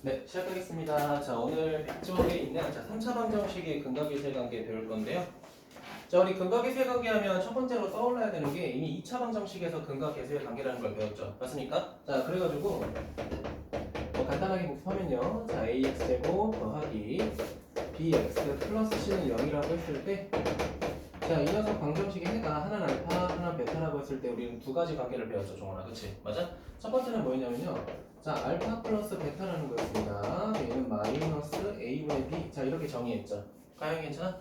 네, 시작하겠습니다. 자, 오늘 100쪽에 있는 3차 방정식의 근각의 관계 배울 건데요. 자, 우리 근각의 관계 하면 첫 번째로 떠올라야 되는 게 이미 2차 방정식에서 근각의 관계라는 걸 배웠죠. 맞습니까? 자, 그래가지고 간단하게 복습하면요. 자, ax제곱 더하기 bx 플러스 c는 0이라고 했을 때 자, 이 녀석 방정식의 해가 하나는 알파, 하나는 베타라고 했을 때 우리는 두 가지 관계를 배웠죠, 종원아. 그치? 맞아? 첫 번째는 뭐였냐면요. 자, 알파 플러스 베타라는 거였습니다. 얘는 마이너스 a분의 b. 자, 이렇게 정의했죠. 가영 괜찮아?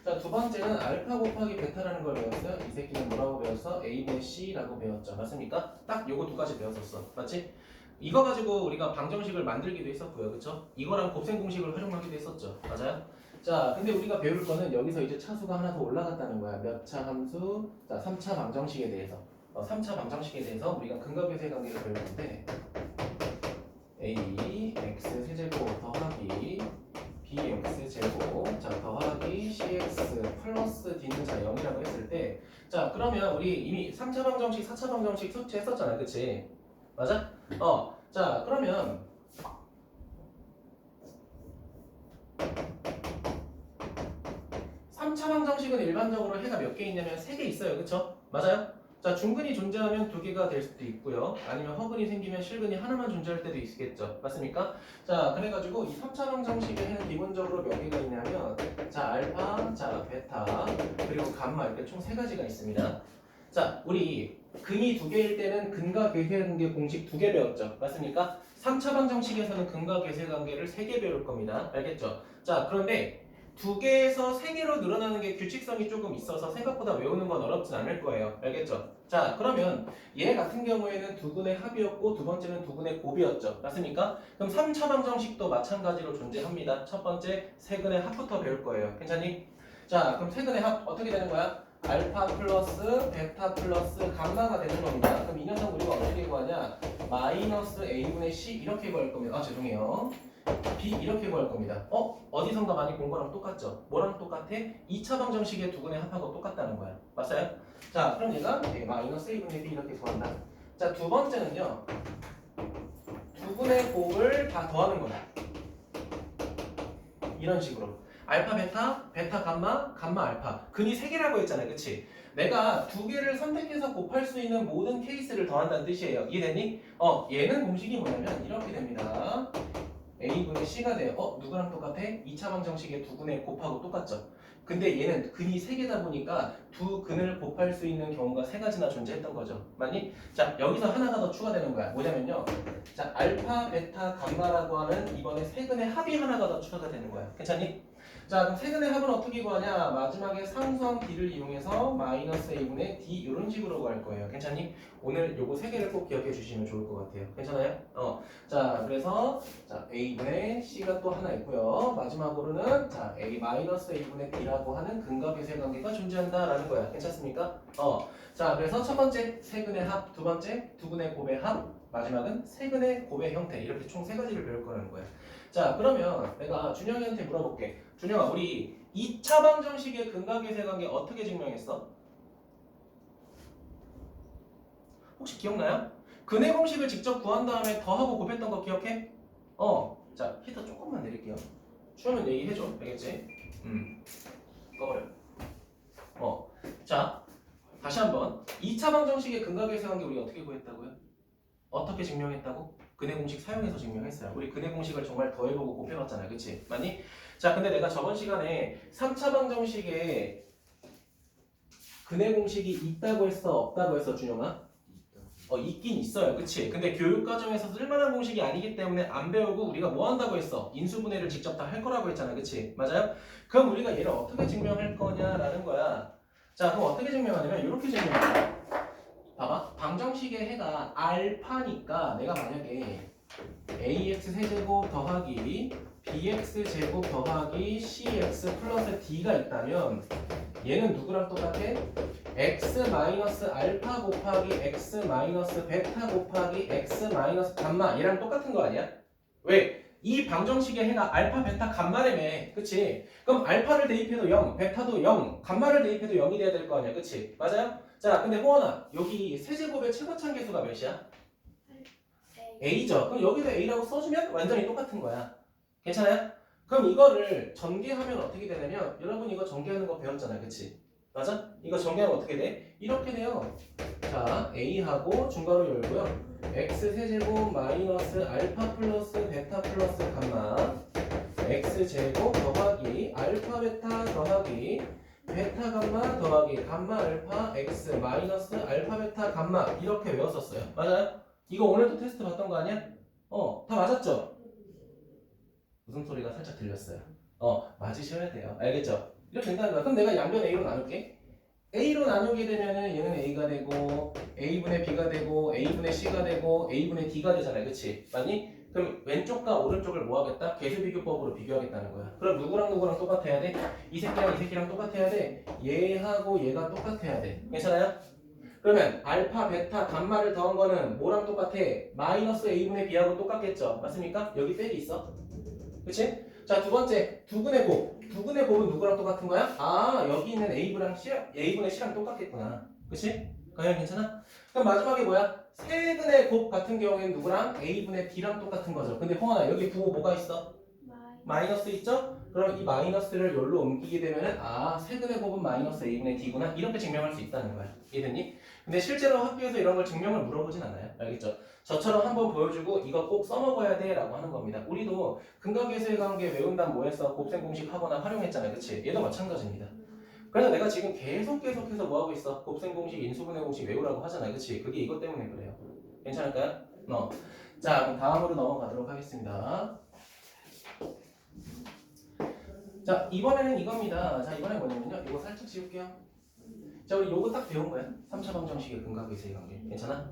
자, 두 번째는 알파 곱하기 베타라는 걸 배웠어요. 이 새끼는 뭐라고 배웠어? a분의 c라고 배웠죠. 맞습니까? 딱 요거 두 가지 배웠었어. 맞지? 이거 가지고 우리가 방정식을 만들기도 했었고요. 그쵸? 이거랑 곱셈 공식을 활용하기도 했었죠. 맞아요? 자, 근데 우리가 배울 거는 여기서 이제 차수가 하나 더 올라갔다는 거야. 몇 차 함수? 자, 3차 방정식에 대해서. 3차 방정식에 대해서 우리가 근각의 관계를 배울 건데 a x 세제곱 더하기 bx 제곱 자 더하기 cx 플러스 d는 자 0이라고 했을 때 자 그러면 우리 이미 3차 방정식, 4차 방정식 숙지했었잖아. 그치? 맞아? 자 그러면 3차 방정식은 일반적으로 해가 몇 개 있냐면 3개 있어요. 그쵸? 맞아요? 자, 중근이 존재하면 2개가 될 수도 있고요. 아니면 허근이 생기면 실근이 하나만 존재할 때도 있겠죠. 맞습니까? 자, 그래가지고 이 3차 방정식의 해는 기본적으로 몇 개가 있냐면 자, 알파, 자, 베타, 그리고 감마 이렇게 총 3가지가 있습니다. 자, 우리 근이 2개일 때는 근과 괴세관계 공식 2개 배웠죠. 맞습니까? 3차 방정식에서는 근과 괴세관계를 3개 배울 겁니다. 알겠죠? 자, 그런데 2개에서 3개로 늘어나는 게 규칙성이 조금 있어서 생각보다 외우는 건 어렵진 않을 거예요. 알겠죠? 자, 그러면 얘 같은 경우에는 두근의 합이었고 두 번째는 두근의 곱이었죠. 맞습니까? 그럼 3차 방정식도 마찬가지로 존재합니다. 첫 번째 세근의 합부터 배울 거예요. 괜찮니? 자, 그럼 세근의 합 어떻게 되는 거야? 알파 플러스 베타 플러스 감마가 되는 겁니다. 그럼 이 녀석 우리가 어떻게 구하냐? 마이너스 a분의 c 이렇게 구할 겁니다. 아, 죄송해요. b 이렇게 구할 겁니다. 어디선가 많이 본 거랑 똑같죠? 뭐랑 똑같아? 2차 방정식의 두근의 합하고 똑같다는 거야. 맞아요? 자, 그럼 얘가 마이너스 a분의 b 이렇게 구한다. 자, 두 번째는요. 두근의 곱을 다 더하는 거야. 이런 식으로. 알파 베타, 베타 감마, 감마 알파. 근이 3개라고 했잖아요. 그치? 내가 2개를 선택해서 곱할 수 있는 모든 케이스를 더한다는 뜻이에요. 이해됐니? 얘는 공식이 뭐냐면 이렇게 됩니다. a분의 c가 돼요. 누구랑 똑같아? 2차 방정식의 두 근의 곱하고 똑같죠. 근데 얘는 근이 3개다 보니까 두 근을 곱할 수 있는 경우가 3가지나 존재했던 거죠. 맞니? 자, 여기서 하나가 더 추가되는 거야. 뭐냐면요. 자, 알파, 베타, 감마라고 하는 이번에 세 근의 합이 하나가 더 추가가 되는 거야. 괜찮니? 자, 그럼 세 근의 합은 어떻게 구하냐? 마지막에 상수함 d를 이용해서 마이너스 a분의 d 이런 식으로 구할 거예요. 괜찮니? 오늘 요거 3개를 꼭 기억해 주시면 좋을 것 같아요. 괜찮아요? 자, 그래서 자, a분의 c가 또 하나 있고요. 마지막으로는 자, a-a분의 b라고 하는 근과 배세 관계가 존재한다라는 거야. 괜찮습니까? 자, 그래서 첫 번째 세근의 합, 두 번째 두근의 곱의 합, 마지막은 세근의 곱의 형태 이렇게 총 3가지를 배울 거라는 거야. 자, 그러면 내가 준영이한테 물어볼게. 준영아, 우리 2차 방정식의 근과 배세 관계 어떻게 증명했어? 혹시 기억나요? 근의 공식을 직접 구한 다음에 더하고 곱했던 거 기억해? 자, 히터 조금만 내릴게요. 추우면 얘기해줘. 알겠지? 꺼버려. 자, 다시 한번. 2차 방정식의 근각의 관계 우리 어떻게 구했다고요? 어떻게 증명했다고? 근의 공식 사용해서 증명했어요. 우리 근의 공식을 정말 더해보고 곱해봤잖아요. 그치? 맞니? 자, 근데 내가 저번 시간에 3차 방정식에 근의 공식이 있다고 했어? 없다고 했어? 준영아? 있긴 있어요. 그치? 근데 교육과정에서 쓸만한 공식이 아니기 때문에 안 배우고 우리가 뭐 한다고 했어? 인수분해를 직접 다 할 거라고 했잖아. 그치? 맞아요? 그럼 우리가 얘를 어떻게 증명할 거냐라는 거야. 자, 그럼 어떻게 증명하냐면 이렇게 증명해. 봐봐. 방정식의 해가 알파니까 내가 만약에 ax 세제곱 더하기 bx 제곱 더하기 cx 플러스 d가 있다면 얘는 누구랑 똑같아? x 마이너스 알파 곱하기 x 마이너스 베타 곱하기 x 마이너스 감마 얘랑 똑같은 거 아니야? 왜? 이 방정식의 해가 알파, 베타, 감마라며. 그치? 그럼 알파를 대입해도 0, 베타도 0, 감마를 대입해도 0이 돼야 될 거 아니야. 그치? 맞아요? 자, 근데 호원아, 여기 세제곱의 최고차계수가 몇이야? A죠. 그럼 여기다 A라고 써주면 완전히 똑같은 거야. 괜찮아요? 그럼 이거를 전개하면 어떻게 되냐면 여러분 이거 전개하는 거 배웠잖아요. 그치? 맞아? 이거 전개하면 어떻게 돼? 이렇게 돼요. 자, A하고 중괄호 열고요. X 세제곱 마이너스 알파 플러스 베타 플러스 감마 X제곱 더하기 알파 베타 더하기 베타 감마 더하기 감마 알파 X 마이너스 알파 베타 감마 이렇게 외웠었어요. 맞아요? 이거 오늘도 테스트 봤던 거 아니야? 다 맞았죠? 웃음소리가 살짝 들렸어요. 맞으셔야 돼요. 알겠죠? 이렇게 된다는 거야. 그럼 내가 양변 A로 나눌게. A로 나누게 되면은 얘는 A가 되고 A분의 B가 되고 A분의 C가 되고 A분의 D가 되잖아요. 그치? 맞니? 그럼 왼쪽과 오른쪽을 뭐 하겠다? 계수비교법으로 비교하겠다는 거야. 그럼 누구랑 누구랑 똑같아야 돼? 이 새끼랑 이 새끼랑 똑같아야 돼. 얘하고 얘가 똑같아야 돼. 괜찮아요? 그러면 알파, 베타, 감마를 더한 거는 뭐랑 똑같아? 마이너스 A분의 B하고 똑같겠죠? 맞습니까? 여기 뺄이 있어. 그치? 자, 두 번째, 두근의 곱. 두근의 곱은 누구랑 똑같은 거야? 아, 여기 있는 A분의 C랑 똑같겠구나. 그치? 가연 괜찮아? 그럼 마지막에 뭐야? 세근의 곱 같은 경우에는 누구랑? A분의 D랑 똑같은 거죠. 근데 홍원아, 여기 부호 뭐가 있어? 마이너스 있죠? 그럼 이 마이너스를 여기로 옮기게 되면은 세근의 곱은 마이너스 A분의 D구나. 이렇게 증명할 수 있다는 거야. 이해됐니? 근데 실제로 학교에서 이런 걸 증명을 물어보진 않아요. 알겠죠? 저처럼 한번 보여주고 이거 꼭 써먹어야 돼 라고 하는 겁니다. 우리도 근각계수의 관계 외운다면 뭐 했어? 곱셈 공식 하거나 활용했잖아요. 그치? 얘도 마찬가지입니다. 그래서 내가 지금 계속해서 뭐 하고 있어? 곱셈 공식, 인수분해 공식 외우라고 하잖아요. 그치? 그게 이것 때문에 그래요. 괜찮을까요? 자, 그럼 다음으로 넘어가도록 하겠습니다. 자, 이번에는 이겁니다. 자, 이번에 뭐냐면요. 이거 살짝 지울게요. 자, 우리 요거 딱 배운 거야. 3차 방정식의 근각계수의 관계. 괜찮아?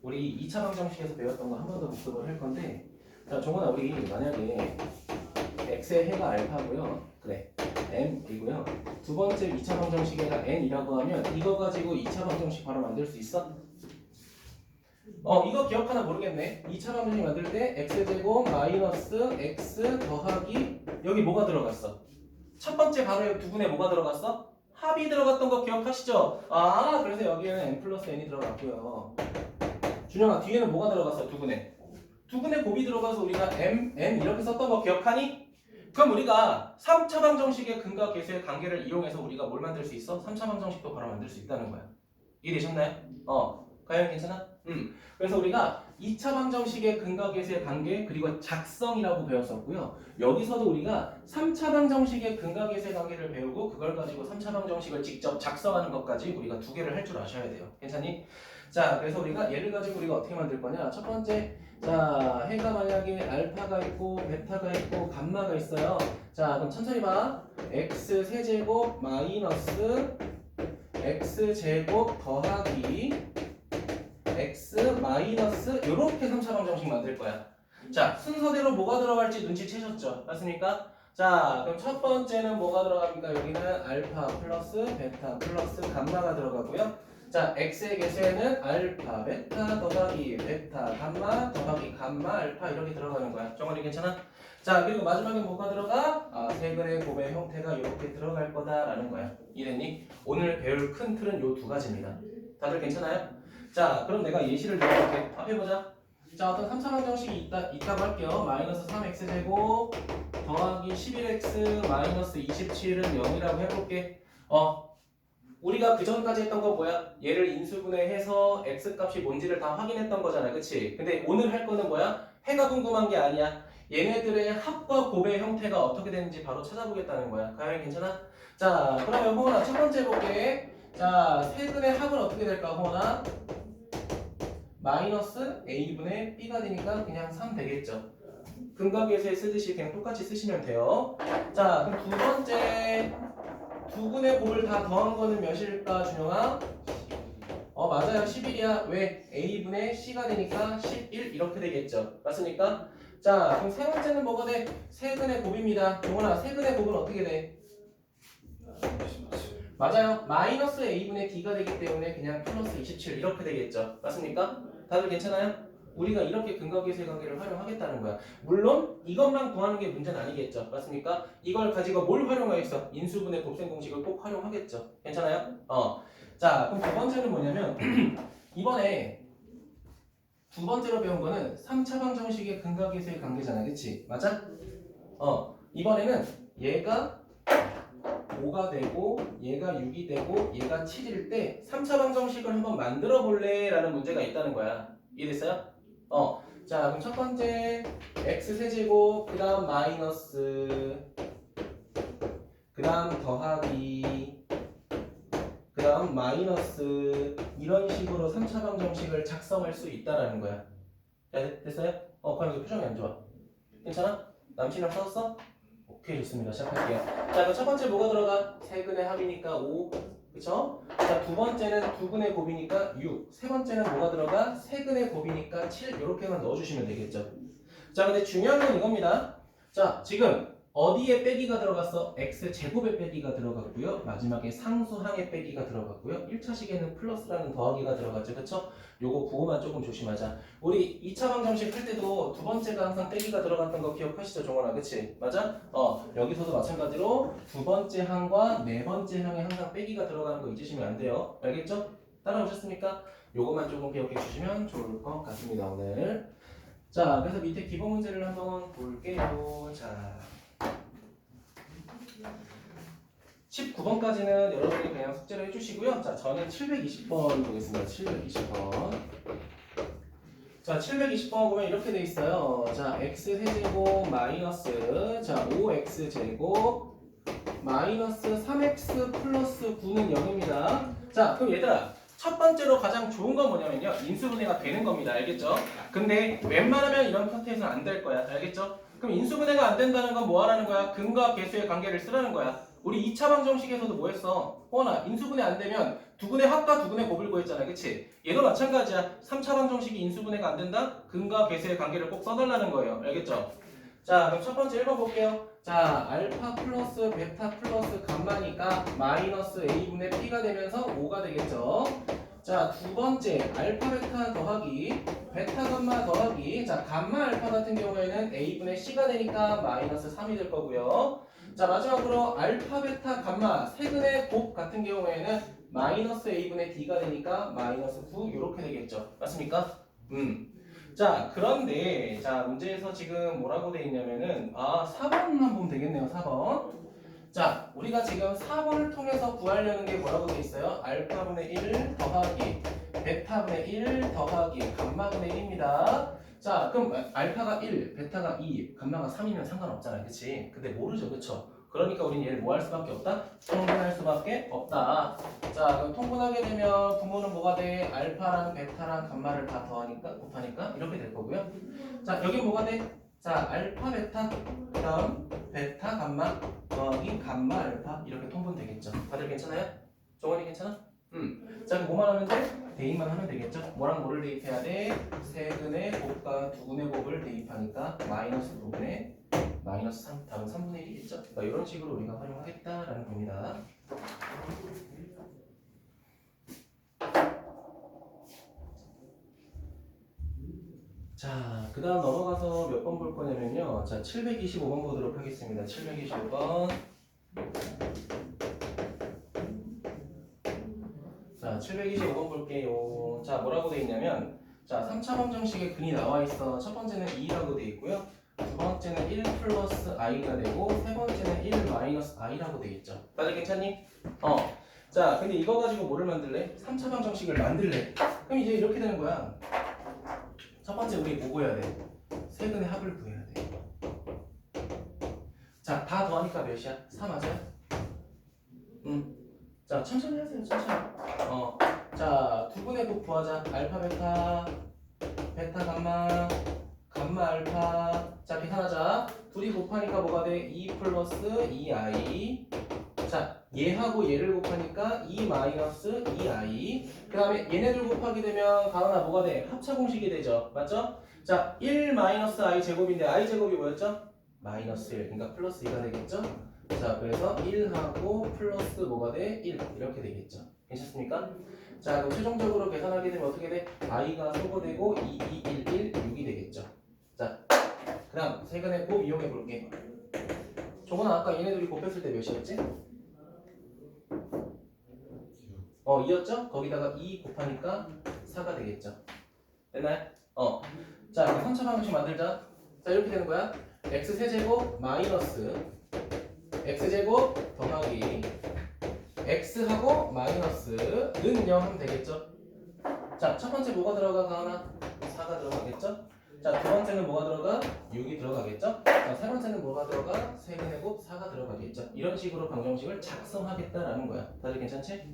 우리 2차 방정식에서 배웠던 거 한 번 더 복습을 할 건데, 자, 종훈아, 우리 만약에 x의 해가 알파고요. 그래, m이고요. 두 번째 2차 방정식에가 n이라고 하면 이거 가지고 2차 방정식 바로 만들 수 있어? 이거 기억하나 모르겠네. 2차 방정식 만들 때 x제곱 마이너스 x 더하기 여기 뭐가 들어갔어? 첫 번째 가로에 두근에 뭐가 들어갔어? 합이 들어갔던 거 기억하시죠? 그래서 여기에는 n 플러스 n이 들어갔고요. 준영아, 뒤에는 뭐가 들어갔어? 두근에. 두근에 곱이 들어가서 우리가 m, n 이렇게 썼던 거 기억하니? 그럼 우리가 3차 방정식의 근과 계수의 관계를 이용해서 우리가 뭘 만들 수 있어? 3차 방정식도 바로 만들 수 있다는 거야. 이해되셨나요? 가연 괜찮아? 그래서 우리가 2차 방정식의 근과 계수의 관계 그리고 작성이라고 배웠었고요. 여기서도 우리가 3차 방정식의 근과 계수의 관계를 배우고 그걸 가지고 3차 방정식을 직접 작성하는 것까지 우리가 두 개를 할 줄 아셔야 돼요. 괜찮니? 자, 그래서 우리가 얘를 가지고 우리가 어떻게 만들 거냐? 첫 번째, 자, 해가 만약에 알파가 있고 베타가 있고 감마가 있어요. 자, 그럼 천천히 봐. x 세제곱 마이너스 x 제곱 더하기 x 마이너스 이렇게 3차 방정식 만들 거야. 자, 순서대로 뭐가 들어갈지 눈치채셨죠? 맞습니까? 자, 그럼 첫 번째는 뭐가 들어갑니까? 여기는 알파 플러스 베타 플러스 감마가 들어가고요. 자, x의 개수에는 알파, 베타 더하기 베타, 감마 더하기 감마, 알파 이렇게 들어가는 거야. 정원이 괜찮아? 자, 그리고 마지막에 뭐가 들어가? 세근의 곱의 형태가 이렇게 들어갈 거다라는 거야. 이해됐니? 오늘 배울 큰 틀은 요 두 가지입니다. 다들 괜찮아요? 자, 그럼 내가 예시를 들어볼게. 앞에 보자. 자, 어떤 3차 방정식이 있다고 할게요. 마이너스 3x제곱 더하기 11x 마이너스 27은 0이라고 해볼게. 우리가 그 전까지 했던 거 뭐야? 얘를 인수분해해서 x값이 뭔지를 다 확인했던 거잖아. 그치? 근데 오늘 할 거는 뭐야? 해가 궁금한 게 아니야. 얘네들의 합과 곱의 형태가 어떻게 되는지 바로 찾아보겠다는 거야. 가연이 괜찮아? 자, 그러면 홍원아 첫 번째 볼게. 자, 세근의 합은 어떻게 될까, 홍원아? 마이너스 a분의 b가 되니까 그냥 3 되겠죠. 근각계수에 쓰듯이 그냥 똑같이 쓰시면 돼요. 자, 그럼 두 번째 두근의 곱을 다 더한 거는 몇일까, 준영아? 맞아요. 11이야. 왜? a분의 c가 되니까 11 이렇게 되겠죠. 맞습니까? 자, 그럼 세 번째는 뭐가 돼? 세근의 곱입니다. 종원아, 세근의 곱은 어떻게 돼? 맞아요. 마이너스 a분의 d가 되기 때문에 그냥 플러스 27 이렇게 되겠죠. 맞습니까? 다들 괜찮아요? 우리가 이렇게 근각계수의 관계를 활용하겠다는 거야. 물론 이것만 구하는 게 문제는 아니겠죠. 맞습니까? 이걸 가지고 뭘 활용하겠어? 인수분해 곱셈 공식을 꼭 활용하겠죠. 괜찮아요? 자, 그럼 두 번째는 뭐냐면 이번에 두 번째로 배운 거는 3차 방정식의 근과 계수의 관계잖아. 그치? 맞아? 이번에는 얘가 5가 되고 얘가 6이 되고 얘가 7일 때 3차 방정식을 한번 만들어 볼래? 라는 문제가 있다는 거야. 이해됐어요? 자, 그럼 첫 번째 x 세제곱 그 다음 마이너스 그 다음 더하기 그 다음 마이너스 이런 식으로 3차 방정식을 작성할 수 있다라는 거야. 됐어요? 그럼 이거 표정이 안 좋아. 괜찮아? 남친이랑 싸웠어? 오케이, 좋습니다. 시작할게요. 자, 그럼 첫 번째 뭐가 들어가? 세근의 합이니까 5. 그쵸? 자, 두 번째는 두근의 곱이니까 6. 세 번째는 뭐가 들어가? 세근의 곱이니까 7. 이렇게만 넣어주시면 되겠죠. 자, 근데 중요한 건 이겁니다. 자, 지금 어디에 빼기가 들어갔어? x 제곱에 빼기가 들어갔고요. 마지막에 상수항에 빼기가 들어갔고요. 1차식에는 플러스라는 더하기가 들어갔죠. 그쵸? 요거 그거만 조금 조심하자. 우리 2차 방정식 할 때도 두 번째가 항상 빼기가 들어갔던 거 기억하시죠, 종원아? 그치? 맞아? 여기서도 마찬가지로 두 번째 항과 네 번째 항에 항상 빼기가 들어가는 거 잊으시면 안 돼요. 알겠죠? 따라오셨습니까? 요거만 조금 기억해 주시면 좋을 것 같습니다, 오늘. 자, 그래서 밑에 기본 문제를 한번 볼게요. 자, 19번까지는 여러분이 그냥 숙제를 해주시고요. 자, 저는 720번 보겠습니다. 720번. 자, 720번 보면 이렇게 돼 있어요. 자, x 세제곱 마이너스 자 5x 제곱 마이너스 3x 플러스 9는 0입니다. 자, 그럼 얘들아, 첫 번째로 가장 좋은 건 뭐냐면요, 인수분해가 되는 겁니다. 알겠죠? 근데 웬만하면 이런 상태에서는 안 될 거야. 알겠죠? 그럼 인수분해가 안 된다는 건 뭐 하라는 거야? 근과 계수의 관계를 쓰라는 거야. 우리 2차 방정식에서도 뭐 했어? 호원아, 인수분해 안 되면 두근의 합과 두근의 곱을 구했잖아. 그치? 얘도 마찬가지야. 3차 방정식이 인수분해가 안 된다? 근과 계수의 관계를 꼭 써달라는 거예요. 알겠죠? 자, 그럼 첫 번째 1번 볼게요. 자, 알파 플러스 베타 플러스 감마니까 마이너스 a분의 p가 되면서 5가 되겠죠. 자, 두 번째 알파 베타 더하기 베타 감마 더하기 자, 감마 알파 같은 경우에는 a분의 c가 되니까 마이너스 3이 될 거고요. 자, 마지막으로 알파 베타 감마 세근의 곱 같은 경우에는 마이너스 a분의 d가 되니까 마이너스 9 이렇게 되겠죠. 맞습니까? 자, 그런데 자, 문제에서 지금 뭐라고 돼 있냐면은 4번만 보면 되겠네요. 4번. 자, 우리가 지금 4번을 통해서 구하려는 게 뭐라고 돼 있어요? 알파분의 1 더하기 베타분의 1 더하기 감마분의 1입니다. 자, 그럼 알파가 1, 베타가 2, 감마가 3이면 상관없잖아요. 그치? 근데 모르죠. 그쵸? 그러니까 우리는 얘를 뭐 할 수밖에 없다? 통분할 수밖에 없다. 자, 그럼 통분하게 되면 부모는 뭐가 돼? 알파랑 베타랑 감마를 다 더하니까 곱하니까 이렇게 될 거고요. 자, 여기 뭐가 돼? 자, 알파 베타 그다음 베타 감마 더하기 감마 알파 이렇게 통분 되겠죠. 다들 괜찮아요? 정원이 괜찮아? 자, 그럼 뭐만 하면 돼? 대입만 하면 되겠죠. 뭐랑 뭐를 대입해야 돼? 세근의 곱과 두근의 곱을 대입하니까 마이너스 부분에 마이너스 3, 답은 3분의 1이겠죠. 그러니까 이런 식으로 우리가 활용하겠다라는 겁니다. 자, 그 다음 넘어가서 몇 번 볼 거냐면요. 자, 725번 보도록 하겠습니다. 725번. 자, 725번 볼게요. 자, 뭐라고 돼 있냐면, 자, 3차 방정식에 근이 나와 있어. 첫 번째는 2라고 돼 있고요. 두 번째는 1 플러스 i가 되고, 세 번째는 1 마이너스 i라고 돼 있죠. 다들 괜찮니? 자, 근데 이거 가지고 뭐를 만들래? 3차 방정식을 만들래. 그럼 이제 이렇게 되는 거야. 첫 번째 우리 뭐 구해야 돼? 세근의 합을 구해야 돼. 자, 다 더하니까 몇이야? 4 맞아요? 자, 천천히 하세요. 천천히. 자, 두분의 곱 구하자. 알파 베타, 베타 감마, 감마 알파. 자, 계산하자. 둘이 곱하니까 뭐가 돼? 2 플러스 2i. 자, 얘하고 얘를 곱하니까 2 마이너스 2i. 그 다음에 얘네들 곱하게 되면 가은아 뭐가 돼? 합차 공식이 되죠. 맞죠? 자, 1 마이너스 i 제곱인데 i 제곱이 뭐였죠? 마이너스 1. 그러니까 플러스 2가 되겠죠? 자, 그래서 1하고 플러스 뭐가 돼? 1. 이렇게 되겠죠. 괜찮습니까? 자, 그럼 최종적으로 계산하게 되면 어떻게 돼? i가 소거되고 2, 2, 1, 1, 6이 되겠죠. 자, 그 다음 세근의 곱 이용해 볼게. 저거는 아까 얘네들이 곱했을 때 몇이었지? 2였죠? 거기다가 2 곱하니까 4가 되겠죠. 됐나요? 자, 3차 방정식 만들자. 자, 이렇게 되는 거야. x 세제곱 마이너스 x제곱 더하기 x하고 마이너스는 0 하면 되겠죠? 자, 첫 번째 뭐가 들어가, 가은아? 4가 들어가겠죠? 자, 두 번째는 뭐가 들어가? 6이 들어가겠죠? 자, 세 번째는 뭐가 들어가? 세제곱 4가 들어가겠죠? 이런 식으로 방정식을 작성하겠다라는 거야. 다들 괜찮지?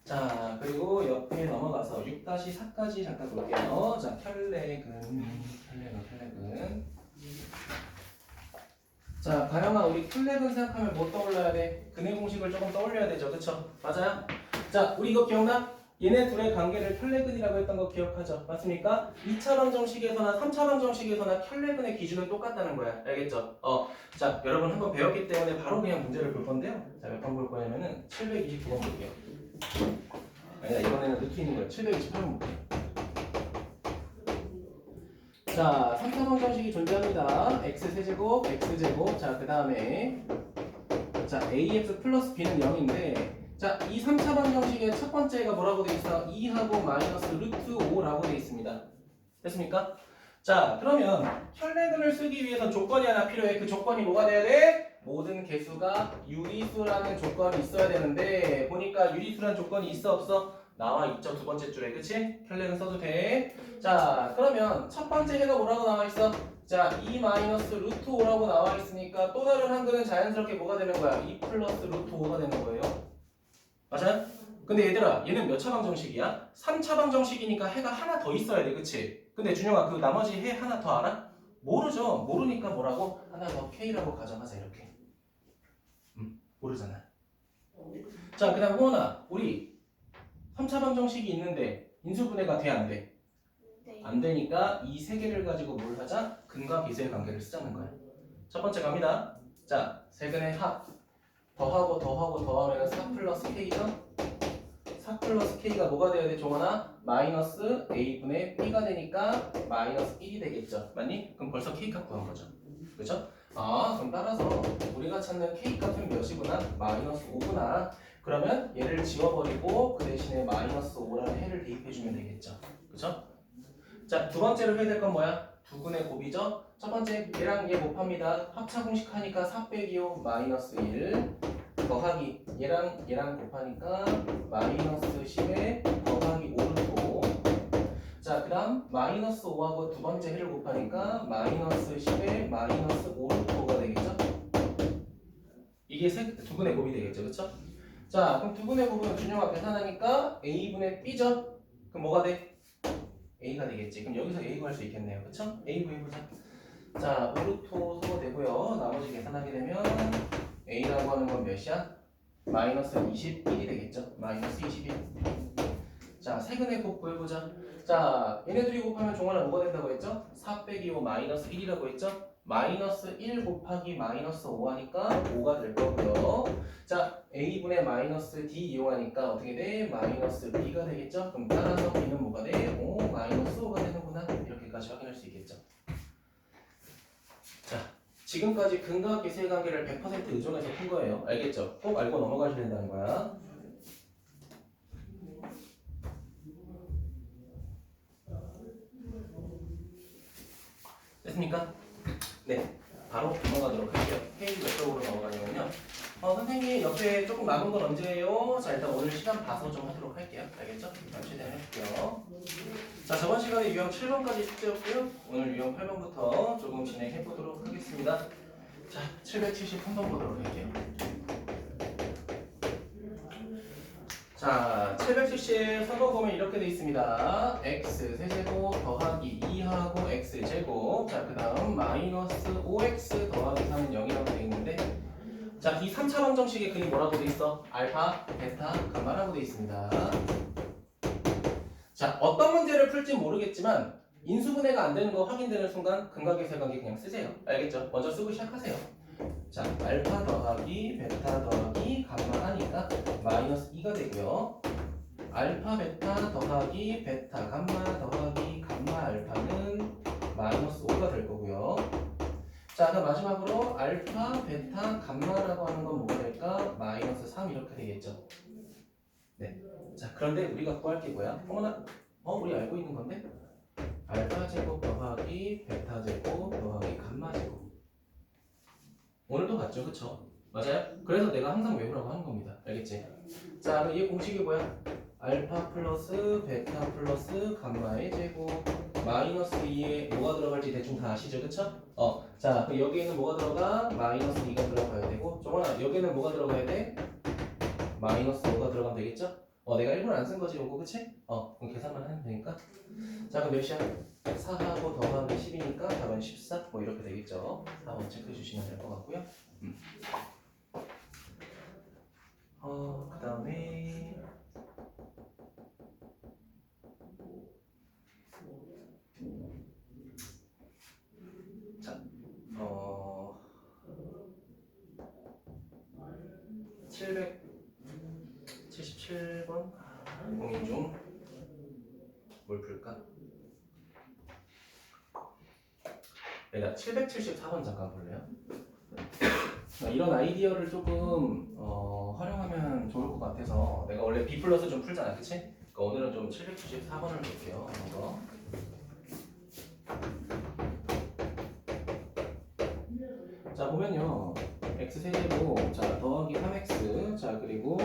자, 그리고 옆에 넘어가서 6-4까지 잠깐 볼게요. 자, 켤레근. 자, 가영아, 우리 켤레근 생각하면 뭐 떠올라야 돼? 근해 공식을 조금 떠올려야 되죠, 그쵸? 맞아요? 자, 우리 이거 기억나? 얘네 둘의 관계를 켤레근이라고 했던 거 기억하죠? 맞습니까? 2차 방정식에서나 3차 방정식에서나 켤레근의 기준은 똑같다는 거야. 알겠죠? 자, 여러분 한번 배웠기 때문에 바로 그냥 문제를 볼 건데요. 자, 몇 번 볼 거냐면은 729번 볼게요. 아니다, 이번에는 늦게 있는 거예요. 728번 볼게요. 자, 3차 방정식이 존재합니다. x세제곱, x제곱. 자, 그 다음에 자, ax 플러스 b는 0인데 자, 이 3차 방정식의 첫 번째가 뭐라고 돼 있어? 2하고 마이너스 루트 5라고 돼 있습니다. 됐습니까? 자, 그러면 혈내근을 쓰기 위해서 조건이 하나 필요해. 그 조건이 뭐가 돼야 돼? 모든 개수가 유리수라는 조건이 있어야 되는데 보니까 유리수라는 조건이 있어 없어? 나와 있죠. 두 번째 줄에. 그치? 혈내근 써도 돼. 자, 그러면 첫 번째 해가 뭐라고 나와 있어? 자, 2 마이너스 루트 5라고 나와 있으니까 또 다른 한글은 자연스럽게 뭐가 되는 거야? 2 플러스 루트 5가 되는 거예요. 맞아요? 근데 얘들아, 얘는 몇 차 방정식이야? 3차 방정식이니까 해가 하나 더 있어야 돼, 그치? 근데 준영아, 그 나머지 해 하나 더 알아? 모르죠. 모르니까 뭐라고? 하나 더 K라고 가정하자, 이렇게. 모르잖아. 자, 그 다음 호원아, 우리 3차 방정식이 있는데 인수분해가 돼, 안 돼? 네. 안 되니까 이 세 개를 가지고 뭘 하자? 근과 비수의 관계를 쓰자는 거야. 첫 번째 갑니다. 자, 세근의 합. 더하고 더하면 4 플러스 K죠? 4 플러스 K가 뭐가 돼야 돼, 종원아? 마이너스 A분의 B가 되니까 마이너스 1이 되겠죠. 맞니? 그럼 벌써 K값 구한 거죠. 그죠? 그럼 따라서 우리가 찾는 K값은 몇이구나? 마이너스 5구나. 그러면 얘를 지워버리고 그 대신에 마이너스 5라는 해를 대입해주면 되겠죠. 그죠? 자, 두 번째로 해야 될 건 뭐야? 두근의 곱이죠? 첫 번째 얘랑 얘 곱합니다. 합차 공식 하니까 4 빼기 5 마이너스 1 더하기 얘랑 곱하니까 마이너스 10에 더하기 5를 곱. 자, 그 다음 마이너스 5하고 두 번째 해를 곱하니까 마이너스 10에 마이너스 5를 곱가 되겠죠? 이게 두근의 곱이 되겠죠, 그쵸? 자, 그럼 두근의 곱은 준영아 계산하니까 A분의 B죠? 그럼 뭐가 돼? A가 되겠지. 그럼 여기서 A 구할 수 있겠네요. 그쵸? A 구해보자. 자, 오르토 소되고요. 나머지 계산하게 되면 A라고 하는 건 몇이야? 마이너스 21이 되겠죠. 마이너스 21. 자, 세근의 곱 구해보자. 자, 얘네들이 곱하면 종원아 뭐가 된다고 했죠? 4 빼기 5 마이너스 1이라고 했죠? 마이너스 1 곱하기 마이너스 5 하니까 5가 될 거고요. 자, A분의 마이너스 D 이용하니까 어떻게 돼? 마이너스 B가 되겠죠? 그럼 따라서 B는 뭐가 돼? 5 마이너스 5가 되는구나. 이렇게까지 확인할 수 있겠죠. 자, 지금까지 근과 기수의 관계를 100% 의존해서 푼 거예요. 알겠죠? 꼭 알고 넘어가셔야 된다는 거야. 됐습니까? 네, 바로 넘어가도록 할게요. 페이지 몇 쪽으로 넘어가냐면요. 선생님 옆에 조금 남은 건 언제예요? 자, 일단 오늘 시간 봐서 좀 하도록 할게요. 알겠죠? 일단 최대한 해볼게요. 자, 저번 시간에 유형 7번까지 숙제였고요. 오늘 유형 8번부터 조금 진행해보도록 하겠습니다. 자, 773번 보도록 할게요. 자, 773번 보면 이렇게 돼 있습니다. x 세제곱 더하기 2하고 x 제곱. 자, 그 다음 마이너스 5x 더하기 3은 0이라고 돼 있는데, 자, 이 3차 방정식의 근이 뭐라고 돼 있어? 알파, 베타, 감마라고 돼 있습니다. 자, 어떤 문제를 풀지 모르겠지만 인수분해가 안 되는 거 확인되는 순간 근과 계수의 관계 그냥 쓰세요. 알겠죠? 먼저 쓰고 시작하세요. 자, 알파 더하기 베타 더하기 감마 하니까 마이너스 2가 되고요. 알파 베타 더하기 베타 감마 더하기 감마 알파는 마이너스 5가 될 거고요. 자, 그럼 마지막으로 알파 베타 감마라고 하는 건 뭐가 될까? 마이너스 3 이렇게 되겠죠. 네. 자, 그런데 우리가 구할 게 뭐야? 어머나, 우리 알고 있는 건데? 알파 제곱 더하기 베타 제곱 더하기 감마 제곱. 오늘도 봤죠, 그쵸? 맞아요? 그래서 내가 항상 외우라고 하는 겁니다. 알겠지? 자, 그럼 얘 공식이 뭐야? 알파 플러스 베타 플러스 감마의 제곱 마이너스 2에 뭐가 들어갈지 대충 다 아시죠, 그쵸? 자, 그럼 여기에는 뭐가 들어가? 마이너스 2가 들어가야 되고, 정원아, 여기에는 뭐가 들어가야 돼? 마이너스 5가 들어가면 되겠죠? 내가 1분 안 쓴 거지, 요거, 그치? 그럼 계산만 하면 되니까. 자, 그럼 몇이야? 4하고 더하기 10이니까 답은 14? 뭐 이렇게 되겠죠? 4번 체크해 주시면 될 것 같고요. 그 다음에 자, 777번 공이 좀 뭘 풀까? 내가 774번 잠깐 볼래요? 이런 아이디어를 조금 활용하면 좋을 것 같아서 내가 원래 B 플러스 좀 풀잖아, 그치? 그러니까 오늘은 좀 774번을 볼게요. 이거. 자, 보면요. x 세제곱, 자, 더하기 3x, 자, 그리고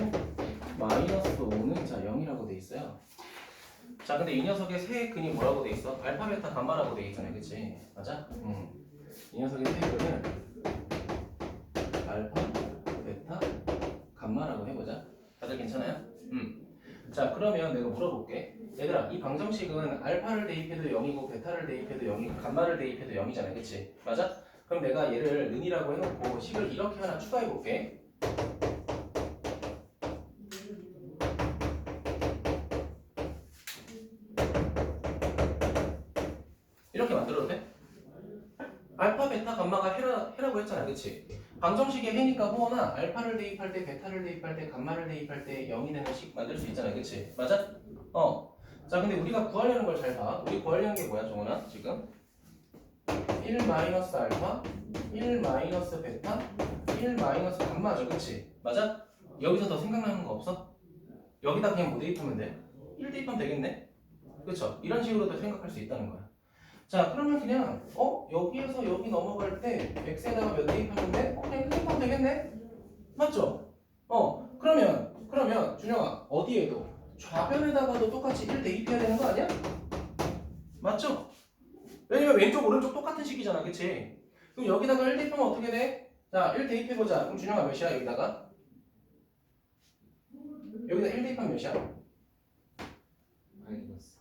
마이너스 5는 자, 0이라고 돼 있어요. 자, 근데 이 녀석의 세 근이 뭐라고 돼 있어? 알파, 베타, 감마라고 돼 있잖아요, 그치? 맞아? 이 녀석의 세 근을 알파, 베타, 감마라고 해보자. 다들 괜찮아요? 자, 그러면 내가 물어볼게. 얘들아, 이 방정식은 알파를 대입해도 0이고 베타를 대입해도 0이고 감마를 대입해도 0이잖아요, 그치? 맞아? 그럼 내가 얘를 는이라고 해놓고 식을 이렇게 하나 추가해볼게. 이렇게 만들어도 돼? 알파, 베타, 감마가 해라고 했잖아, 그치? 방정식의 해니까 호어나 알파를 대입할 때, 베타를 대입할 때, 감마를 대입할 때 0이 되는 식 만들 수 있잖아, 그치? 맞아? 자, 근데 우리가 구하려는 걸 잘 봐. 우리 구하려는 게 뭐야, 정원아? 지금? 1 마이너스 알파, 1 마이너스 베타, 1 마이너스 감마죠, 그치? 맞아? 여기서 더 생각나는 거 없어? 여기다 그냥 뭐 대입하면 돼? 1 대입하면 되겠네? 그쵸? 이런 식으로도 생각할 수 있다는 거야. 자, 그러면 그냥 여기에서 여기 넘어갈 때 x에다가 몇 대입하면 돼? 그냥 1 대입하면 되겠네? 맞죠? 그러면 준영아, 어디에도 좌변에다가도 똑같이 1 대입해야 되는 거 아니야? 맞죠? 왜냐면 왼쪽 오른쪽 똑같은 식이잖아, 그치? 그럼 여기다가 1 대입하면 어떻게 돼? 자, 1 대입해보자. 그럼 준영아 몇이야, 여기다가? 여기다 1 대입하면 몇이야?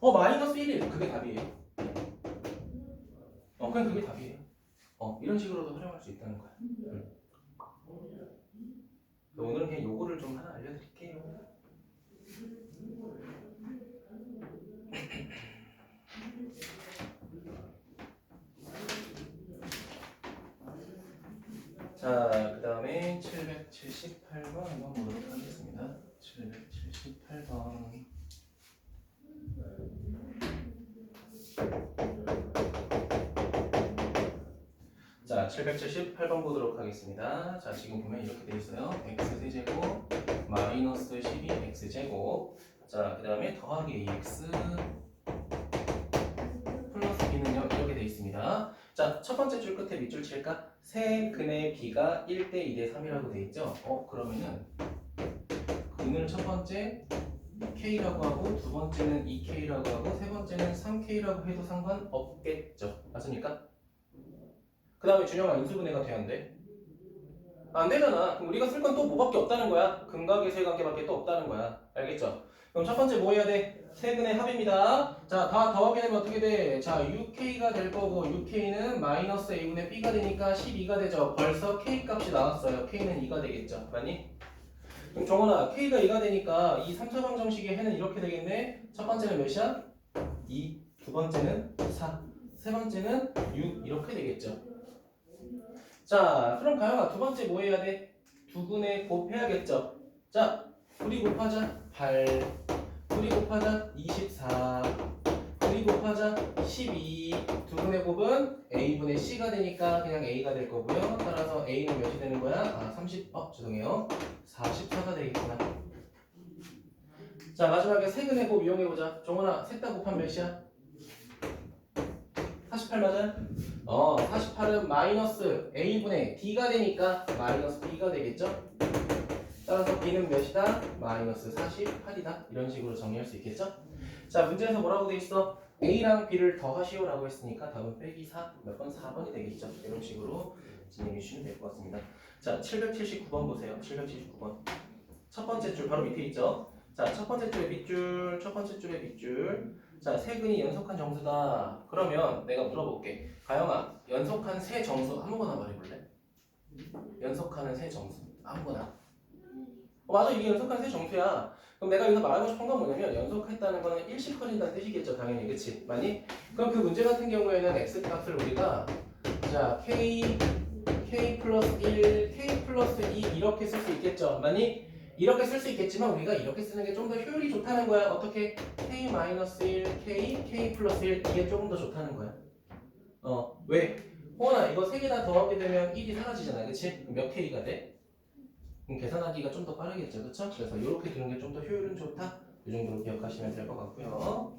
마이너스 1이에요. 그게 답이에요. 그냥 그게 답이에요. 이런 식으로도 활용할 수 있다는 거야. 오늘은 그냥 요거를 좀 하나 알려드릴게요. 자, 그 다음에 778번 한번 보도록 하겠습니다. 778번. 자, 778번 보도록 하겠습니다. 자, 지금 보면 이렇게 돼 있어요. x세제곱 마이너스 12x제곱. 자, 그 다음에 더하기 ax 플러스 b는요, 이렇게 돼 있습니다. 자, 첫 번째 줄 끝에 밑줄 칠까? 세 근의 b가 1대 2대 3이라고 돼 있죠? 그러면은 근을 첫 번째 k라고 하고 두 번째는 2k라고 하고 세 번째는 3k라고 해도 상관없겠죠? 맞습니까? 그 다음에 준영아 인수분해가 돼야 안 돼? 안 되잖아. 그럼 우리가 쓸 건 또 뭐밖에 없다는 거야. 근각의 세관계밖에 또 없다는 거야. 알겠죠? 그럼 첫 번째 뭐 해야 돼? 세근의 합입니다. 자, 다 더하게 되면 어떻게 돼? 자, 6k가 될 거고 6k는 마이너스 a분의 b가 되니까 12가 되죠. 벌써 k 값이 나왔어요. k는 2가 되겠죠. 맞니? 그럼 정원아, k가 2가 되니까 이 3차 방정식의 해는 이렇게 되겠네. 첫 번째는 몇이야? 2. 두 번째는 4. 세 번째는 6. 이렇게 되겠죠. 자, 그럼 가영아, 두 번째 뭐 해야 돼? 두 근에 곱해야겠죠. 자, 둘이 곱하자 8, 둘이 곱하자 24, 둘이 곱하자 12. 두 근의 곱은 a분의 c가 되니까 그냥 a가 될 거고요. 따라서 a는 몇이 되는 거야? 30, 죄송해요. 44가 되겠구나. 자, 마지막에 세근의 곱 이용해보자. 종원아, 셋 다 곱하면 몇이야? 48 맞아요? 48은 마이너스 a분의 d가 되니까 마이너스 b가 되겠죠? 따라서 b는 몇이다? 마이너스 48이다. 이런 식으로 정리할 수 있겠죠? 자, 문제에서 뭐라고 돼 있어? a랑 b를 더하시오라고 했으니까 답은 빼기 4, 몇 번? 4번이 되겠죠? 이런 식으로 진행해 주시면 될 것 같습니다. 자, 779번 보세요. 779번. 첫 번째 줄 바로 밑에 있죠? 자, 첫 번째 줄의 빗줄, 첫 번째 줄의 빗줄. 자, 세근이 연속한 정수다. 그러면 내가 물어볼게. 가영아, 연속한 세 정수 아무거나 말해볼래? 연속하는 세 정수 아무거나. 맞아, 이게 연속한 세 정수야. 그럼 내가 여기서 말하고 싶은 건 뭐냐면 연속했다는 거는 일씩 커진다는 뜻이겠죠, 당연히. 그치? 맞니? 그럼 그 문제 같은 경우에는 x 값을 우리가 자, k 플러스 1, k 플러스 2 이렇게 쓸 수 있겠죠, 맞니? 이렇게 쓸 수 있겠지만 우리가 이렇게 쓰는 게 좀 더 효율이 좋다는 거야. 어떻게? k 마이너스 1, k 플러스 1 이게 조금 더 좋다는 거야. 왜? 호원아, 이거 세 개 다 더하게 되면 1이 사라지잖아, 그치? 그럼 몇 k가 돼? 그럼 계산하기가 좀 더 빠르겠죠, 그쵸? 그래서 이렇게 두는 게 좀 더 효율은 좋다. 이 정도로 기억하시면 될 것 같고요.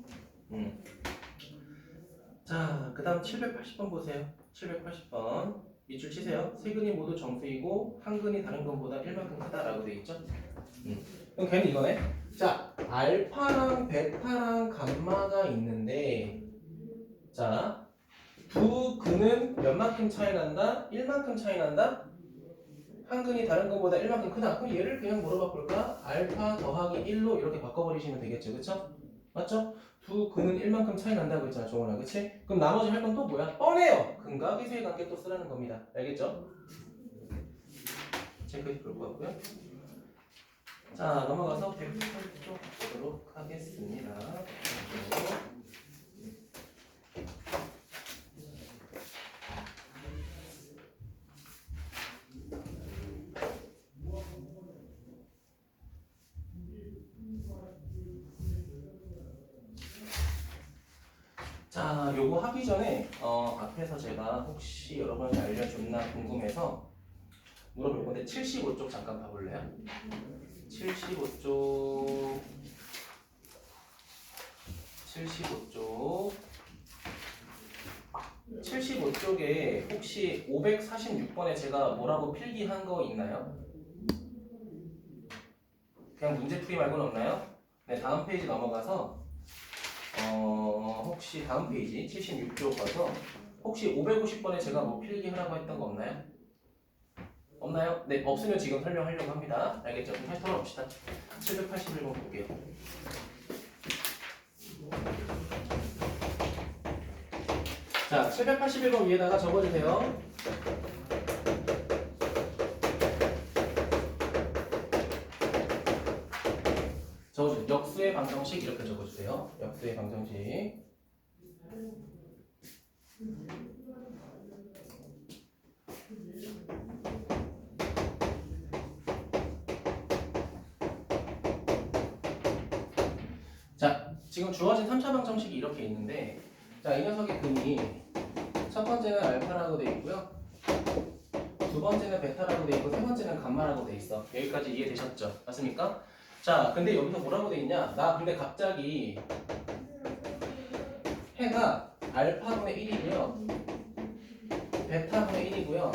자, 그 다음 780번 보세요. 780번. 밑줄 치세요. 세 근이 모두 정수이고 한 근이 다른 근보다 1만큼 크다라고 돼 있죠? 그럼 걔는 이거네. 자, 알파랑 베타랑 감마가 있는데 자, 두 근은 몇만큼 차이 난다? 1만큼 차이 난다? 한 근이 다른 근보다 1만큼 크다. 그럼 얘를 그냥 뭐로 바꿀까? 알파 더하기 1로 이렇게 바꿔버리시면 되겠죠, 그쵸? 맞죠? 두 근은 1만큼 차이 난다고 했잖아, 종원아, 그치? 그럼 나머지 할 건 또 뭐야? 뻔해요! 근과 계수의 관계 또 쓰라는 겁니다. 알겠죠? 체크해 볼 것 같고요. 자, 넘어가서 108쪽 보도록 하겠습니다. 자, 요거 하기 전에 앞에서 제가 혹시 여러분이 알려줬나 궁금해서 물어볼 건데 75쪽 잠깐 봐볼래요? 75쪽 75쪽에 혹시 546번에 제가 뭐라고 필기한 거 있나요? 그냥 문제풀이 말고는 없나요? 네, 다음 페이지 넘어가서 혹시 다음 페이지 76쪽 가서 혹시 550번에 제가 뭐 필기하라고 했던 거 없나요? 없나요? 네, 없으면 지금 설명하려고 합니다. 알겠죠? 그럼 다시 돌아옵시다. 781번 볼게요. 자, 781번 위에다가 적어주세요. 적어주세요. 역수의 방정식 이렇게 적어주세요. 역수의 방정식. 자, 지금 주어진 3차 방정식이 이렇게 있는데 자, 이 녀석의 근이 첫 번째는 알파라고 되어 있고요. 두 번째는 베타라고 되어 있고 세 번째는 감마라고 되어 있어. 여기까지 이해되셨죠? 맞습니까? 자, 근데 여기서 뭐라고 되어 있냐? 나 근데 갑자기 해가 알파분의 1이고요. 베타분의 1이고요.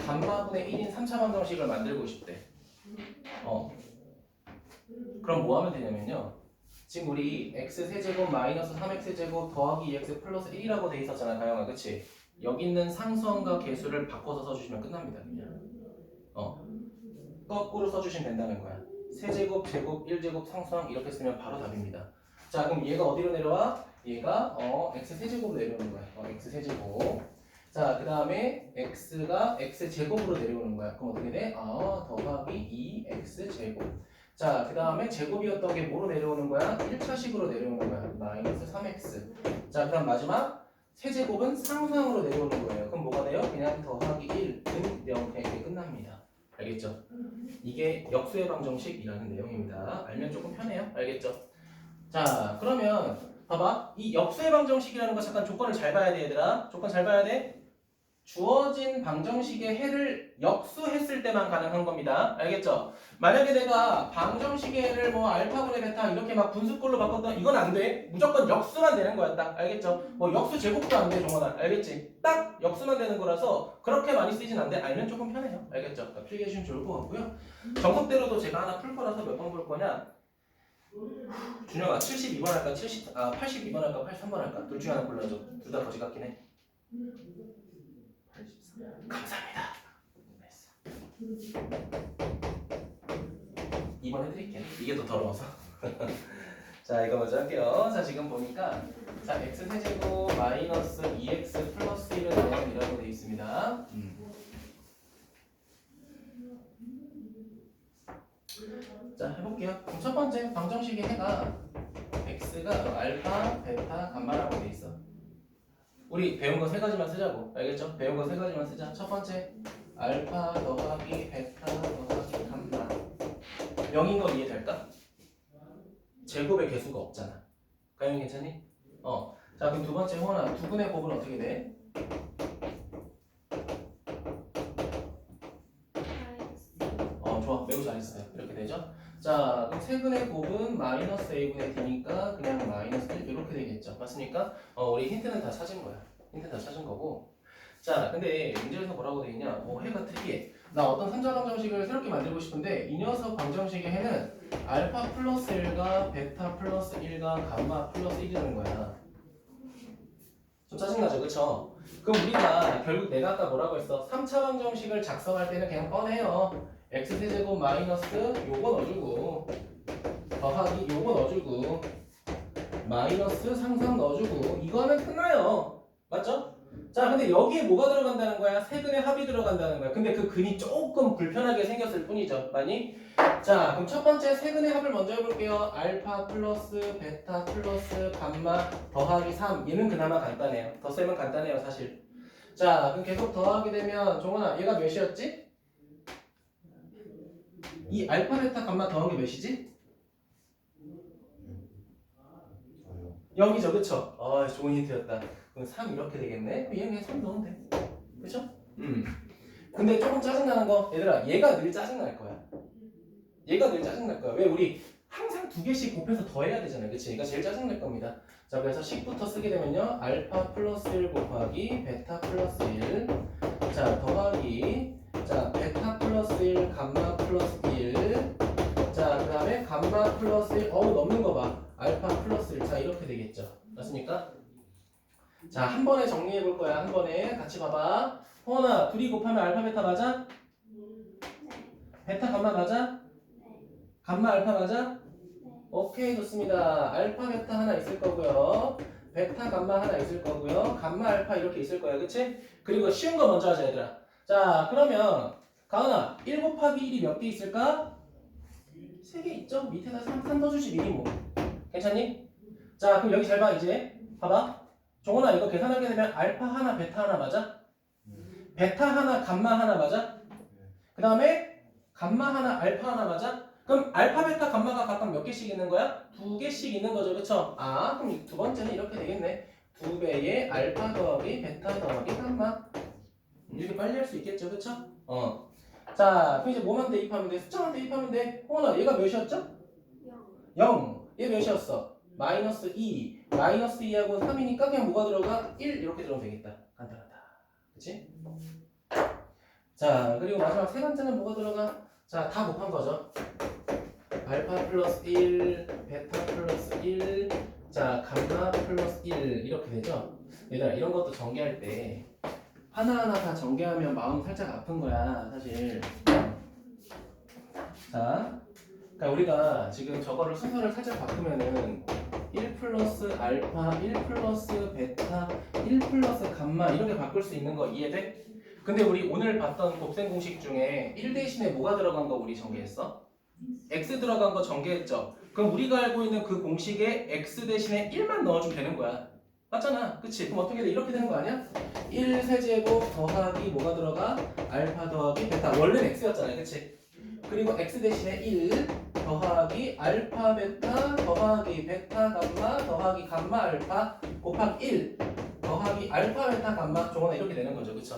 감마분의 1인 3차 방정식을 만들고 싶대. 그럼 뭐 하면 되냐면요. 지금 우리 x세제곱 마이너스 3x제곱 더하기 2x 플러스 1이라고 돼 있었잖아, 가영아, 그치? 여기 있는 상수함과 계수를 바꿔서 써주시면 끝납니다, 그냥. 거꾸로 써주시면 된다는 거야. 세제곱, 제곱, 1제곱, 상수함 이렇게 쓰면 바로 답입니다. 자, 그럼 얘가 어디로 내려와? 얘가 x세제곱으로 내려오는 거야. x세제곱. 자, 그 다음에 x가 x제곱으로 내려오는 거야. 그럼 어떻게 돼? 더하기 2x제곱. 자, 그 다음에 제곱이었던 게 뭐로 내려오는 거야? 1차식으로 내려오는 거야. 마이너스 3x. 자, 그 다음 마지막 세제곱은 상수항으로 내려오는 거예요. 그럼 뭐가 돼요? 그냥 더하기 1은 0 이렇게 끝납니다. 알겠죠? 이게 역수의 방정식이라는 내용입니다. 알면 조금 편해요. 알겠죠? 자, 그러면 봐봐. 이 역수의 방정식이라는 거 잠깐 조건을 잘 봐야 돼, 얘들아. 조건 잘 봐야 돼. 주어진 방정식의 해를 역수했을 때만 가능한 겁니다. 알겠죠? 만약에 내가 방정식의 해를 뭐 알파분의 베타 이렇게 막 분수꼴로 바꿨다 이건 안 돼. 무조건 역수만 되는 거야. 딱 알겠죠? 뭐 역수 제곱도 안 돼, 종원아. 알겠지? 딱 역수만 되는 거라서 그렇게 많이 쓰진 않는데 알면 조금 편해요. 알겠죠? 그러니까 필기해 주시면 좋을 것 같고요. 정석대로도 제가 하나 풀 거라서 몇 번 볼 거냐? 준영아 72번 할까? 82번 할까? 83번 할까? 둘 중에 하나 골라줘. 둘 다 거지 같긴 해. 83. 감사합니다. 2번 해드릴게요. 이게 더 더러워서. 자, 이거 먼저 할게요. 자, 지금 보니까 자, x세제곱 마이너스 2x 플러스 1을 대응이라고 되어 있습니다. 자, 해볼게요. 그럼 첫 번째 방정식의 해가 x가 알파, 베타, 감마라고 되어 있어. 우리 배운 거 세 가지만 쓰자고. 알겠죠? 배운 거 세 가지만 쓰자. 첫 번째 알파 더하기 베타 더하기 감마 0인 거 이해될까? 제곱의 개수가 없잖아. 가영 괜찮니? 자, 그럼 두 번째 호나 두분의 곱은 어떻게 돼? 좋아. 매우 잘했어요. 이렇게 되죠? 자, 그럼 세분의 곱은 마이너스 a분의 d니까 그냥 마이너스 1 이렇게 되겠죠. 맞습니까? 우리 힌트는 다 찾은 거야. 힌트 다 찾은 거고. 자, 근데 문제에서 뭐라고 돼 있냐? 해가 특이해. 나 어떤 3차 방정식을 새롭게 만들고 싶은데 이 녀석 방정식의 해는 알파 플러스 1과 베타 플러스 1과 감마 플러스 1이라는 거야. 좀 짜증나죠? 그쵸? 그럼 우리가 결국 내가 아까 뭐라고 했어? 3차 방정식을 작성할 때는 그냥 뻔해요. x세제곱 마이너스 요거 넣어주고 더하기 요거 넣어주고 마이너스 상상 넣어주고 이거는 끝나요. 맞죠? 자, 근데 여기에 뭐가 들어간다는 거야? 세근의 합이 들어간다는 거야. 근데 그 근이 조금 불편하게 생겼을 뿐이죠. 많이? 자, 그럼 첫 번째 세근의 합을 먼저 해볼게요. 알파 플러스 베타 플러스 감마 더하기 3. 얘는 그나마 간단해요. 덧셈은 간단해요, 사실. 자, 그럼 계속 더하게 되면 종원아, 얘가 몇이었지? 이 알파 베타 감마 더한 게 몇이지? 0이죠, 그쵸? 좋은 힌트였다. 그럼 3 이렇게 되겠네? 그럼 얘는 그냥 3 넣으면 돼. 그쵸? 근데 조금 짜증나는 거, 얘들아, 얘가 늘 짜증날 거야. 얘가 늘 짜증날 거야. 왜? 우리 항상 두 개씩 곱해서 더해야 되잖아요. 그치? 얘가 제일 짜증날 겁니다. 자, 그래서 식부터 쓰게 되면요. 알파 플러스 1 곱하기 베타 플러스 1. 자, 더하기. 자, 베타 플러스 1, 감마 플러스 1. 자, 그 다음에 감마 플러스 1. 넘는 거 봐. 알파 플러스 1. 자, 이렇게 되겠죠. 맞습니까? 자, 한 번에 정리해 볼 거야. 한 번에. 같이 봐봐. 호원아, 둘이 곱하면 알파 베타 맞아? 베타 감마 맞아? 감마 알파 맞아? 오케이, 좋습니다. 알파 베타 하나 있을 거고요. 베타 감마 하나 있을 거고요. 감마 알파 이렇게 있을 거야. 그치? 그리고 쉬운 거 먼저 하자, 얘들아. 자, 그러면 가은아, 1 곱하기 1이 몇 개 있을까? 3개 있죠? 밑에다 3 넣어주지 미리 뭐. 괜찮니? 자, 그럼 여기 잘 봐, 이제. 봐봐. 종원아, 이거 계산하게 되면 알파 하나, 베타 하나 맞아? 베타 하나, 감마 하나 맞아? 그 다음에 감마 하나, 알파 하나 맞아? 그럼 알파, 베타, 감마가 각각 몇 개씩 있는 거야? 2개씩 있는 거죠, 그쵸? 그럼 두 번째는 이렇게 되겠네. 2배의 알파 더하기 베타 더하기 감마. 이렇게 빨리 할 수 있겠죠, 그쵸? 자, 그럼 이제 뭐만 대입하면 돼? 숫자만 대입하면 돼. 호원아, 얘가 몇이었죠? 0. 얘 몇이었어? 마이너스 2. 마이너스 2하고 3이니까 그냥 뭐가 들어가? 1 이렇게 들어가면 되겠다. 간단하다. 그치? 자, 그리고 마지막 세 번째는 뭐가 들어가? 자, 다 곱한 거죠. 알파 플러스 1, 베타 플러스 1, 자, 감마 플러스 1 이렇게 되죠? 얘들아, 이런 것도 전개할 때 하나하나 다 전개하면 마음 살짝 아픈 거야, 사실. 자, 그러니까 우리가 지금 저거를 순서를 살짝 바꾸면은 1 플러스 알파, 1 플러스 베타, 1 플러스 감마 이렇게 바꿀 수 있는 거 이해돼? 근데 우리 오늘 봤던 곱셈 공식 중에 1 대신에 뭐가 들어간 거 우리 전개했어? x 들어간 거 전개했죠? 그럼 우리가 알고 있는 그 공식에 x 대신에 1만 넣어주면 되는 거야. 맞잖아. 그치? 그럼 어떻게 돼? 이렇게 되는 거 아니야? 1 세제곱 더하기 뭐가 들어가? 알파 더하기 베타. 원래는 x였잖아요. 그치? 그리고 x 대신에 1 더하기 알파 베타 더하기 베타 감마 더하기 감마 알파 곱하기 1 더하기 알파 베타 감마 종원아 이렇게 되는 거죠. 그쵸?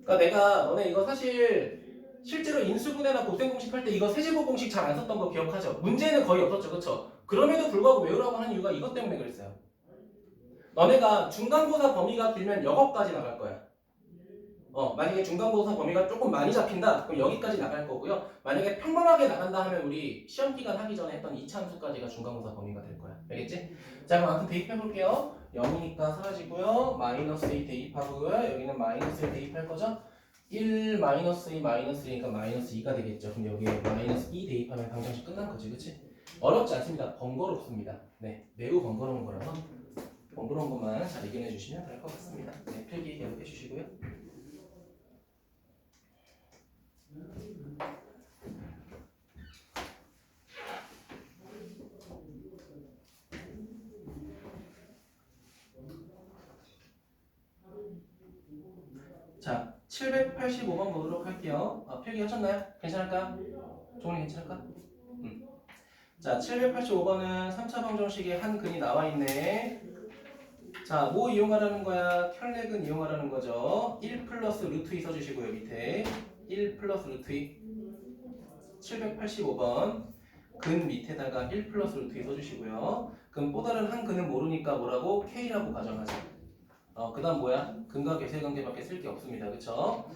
그러니까 내가 너네 이거 사실 실제로 인수분해나 곱셈 공식 할 때 이거 세제곱 공식 잘 안 썼던 거 기억하죠? 문제는 거의 없었죠, 그쵸? 그럼에도 불구하고 외우라고 하는 이유가 이것 때문에 그랬어요. 너네가 중간고사 범위가 길면 여기까지 나갈 거야. 만약에 중간고사 범위가 조금 많이 잡힌다, 그럼 여기까지 나갈 거고요. 만약에 평범하게 나간다 하면 우리 시험 기간 하기 전에 했던 2차 함수까지가 중간고사 범위가 될 거야. 알겠지? 자, 그럼 아무튼 대입해 볼게요. 0이니까 사라지고요. 마이너스 2 대입하고요. 여기는 마이너스 1 대입할 거죠? 1 마이너스 2 마이너스 2니까 마이너스 2가 되겠죠. 그럼 여기에 마이너스 2 대입하면 방정식 끝난 거지, 그치? 어렵지 않습니다. 번거롭습니다. 네, 매우 번거로운 거라서 번거로운 것만 잘 이겨내 주시면 될 것 같습니다. 네, 필기 계속해 주시고요. 자, 785번 보도록 할게요. 필기 하셨나요? 괜찮을까요? 종훈이 괜찮을까? 자, 785번은 3차 방정식에 한 근이 나와 있네. 자, 뭐 이용하라는 거야? 켤레근 이용하라는 거죠. 1 플러스 루트 2 써주시고요. 밑에 1 플러스 루트 2 785번 근 밑에다가 1 플러스 루트 2 써주시고요. 그럼 또 다른 한 근은 모르니까 뭐라고? K라고 가정하자. 그 다음 뭐야? 근과 계수의 관계밖에 쓸 게 없습니다. 그쵸?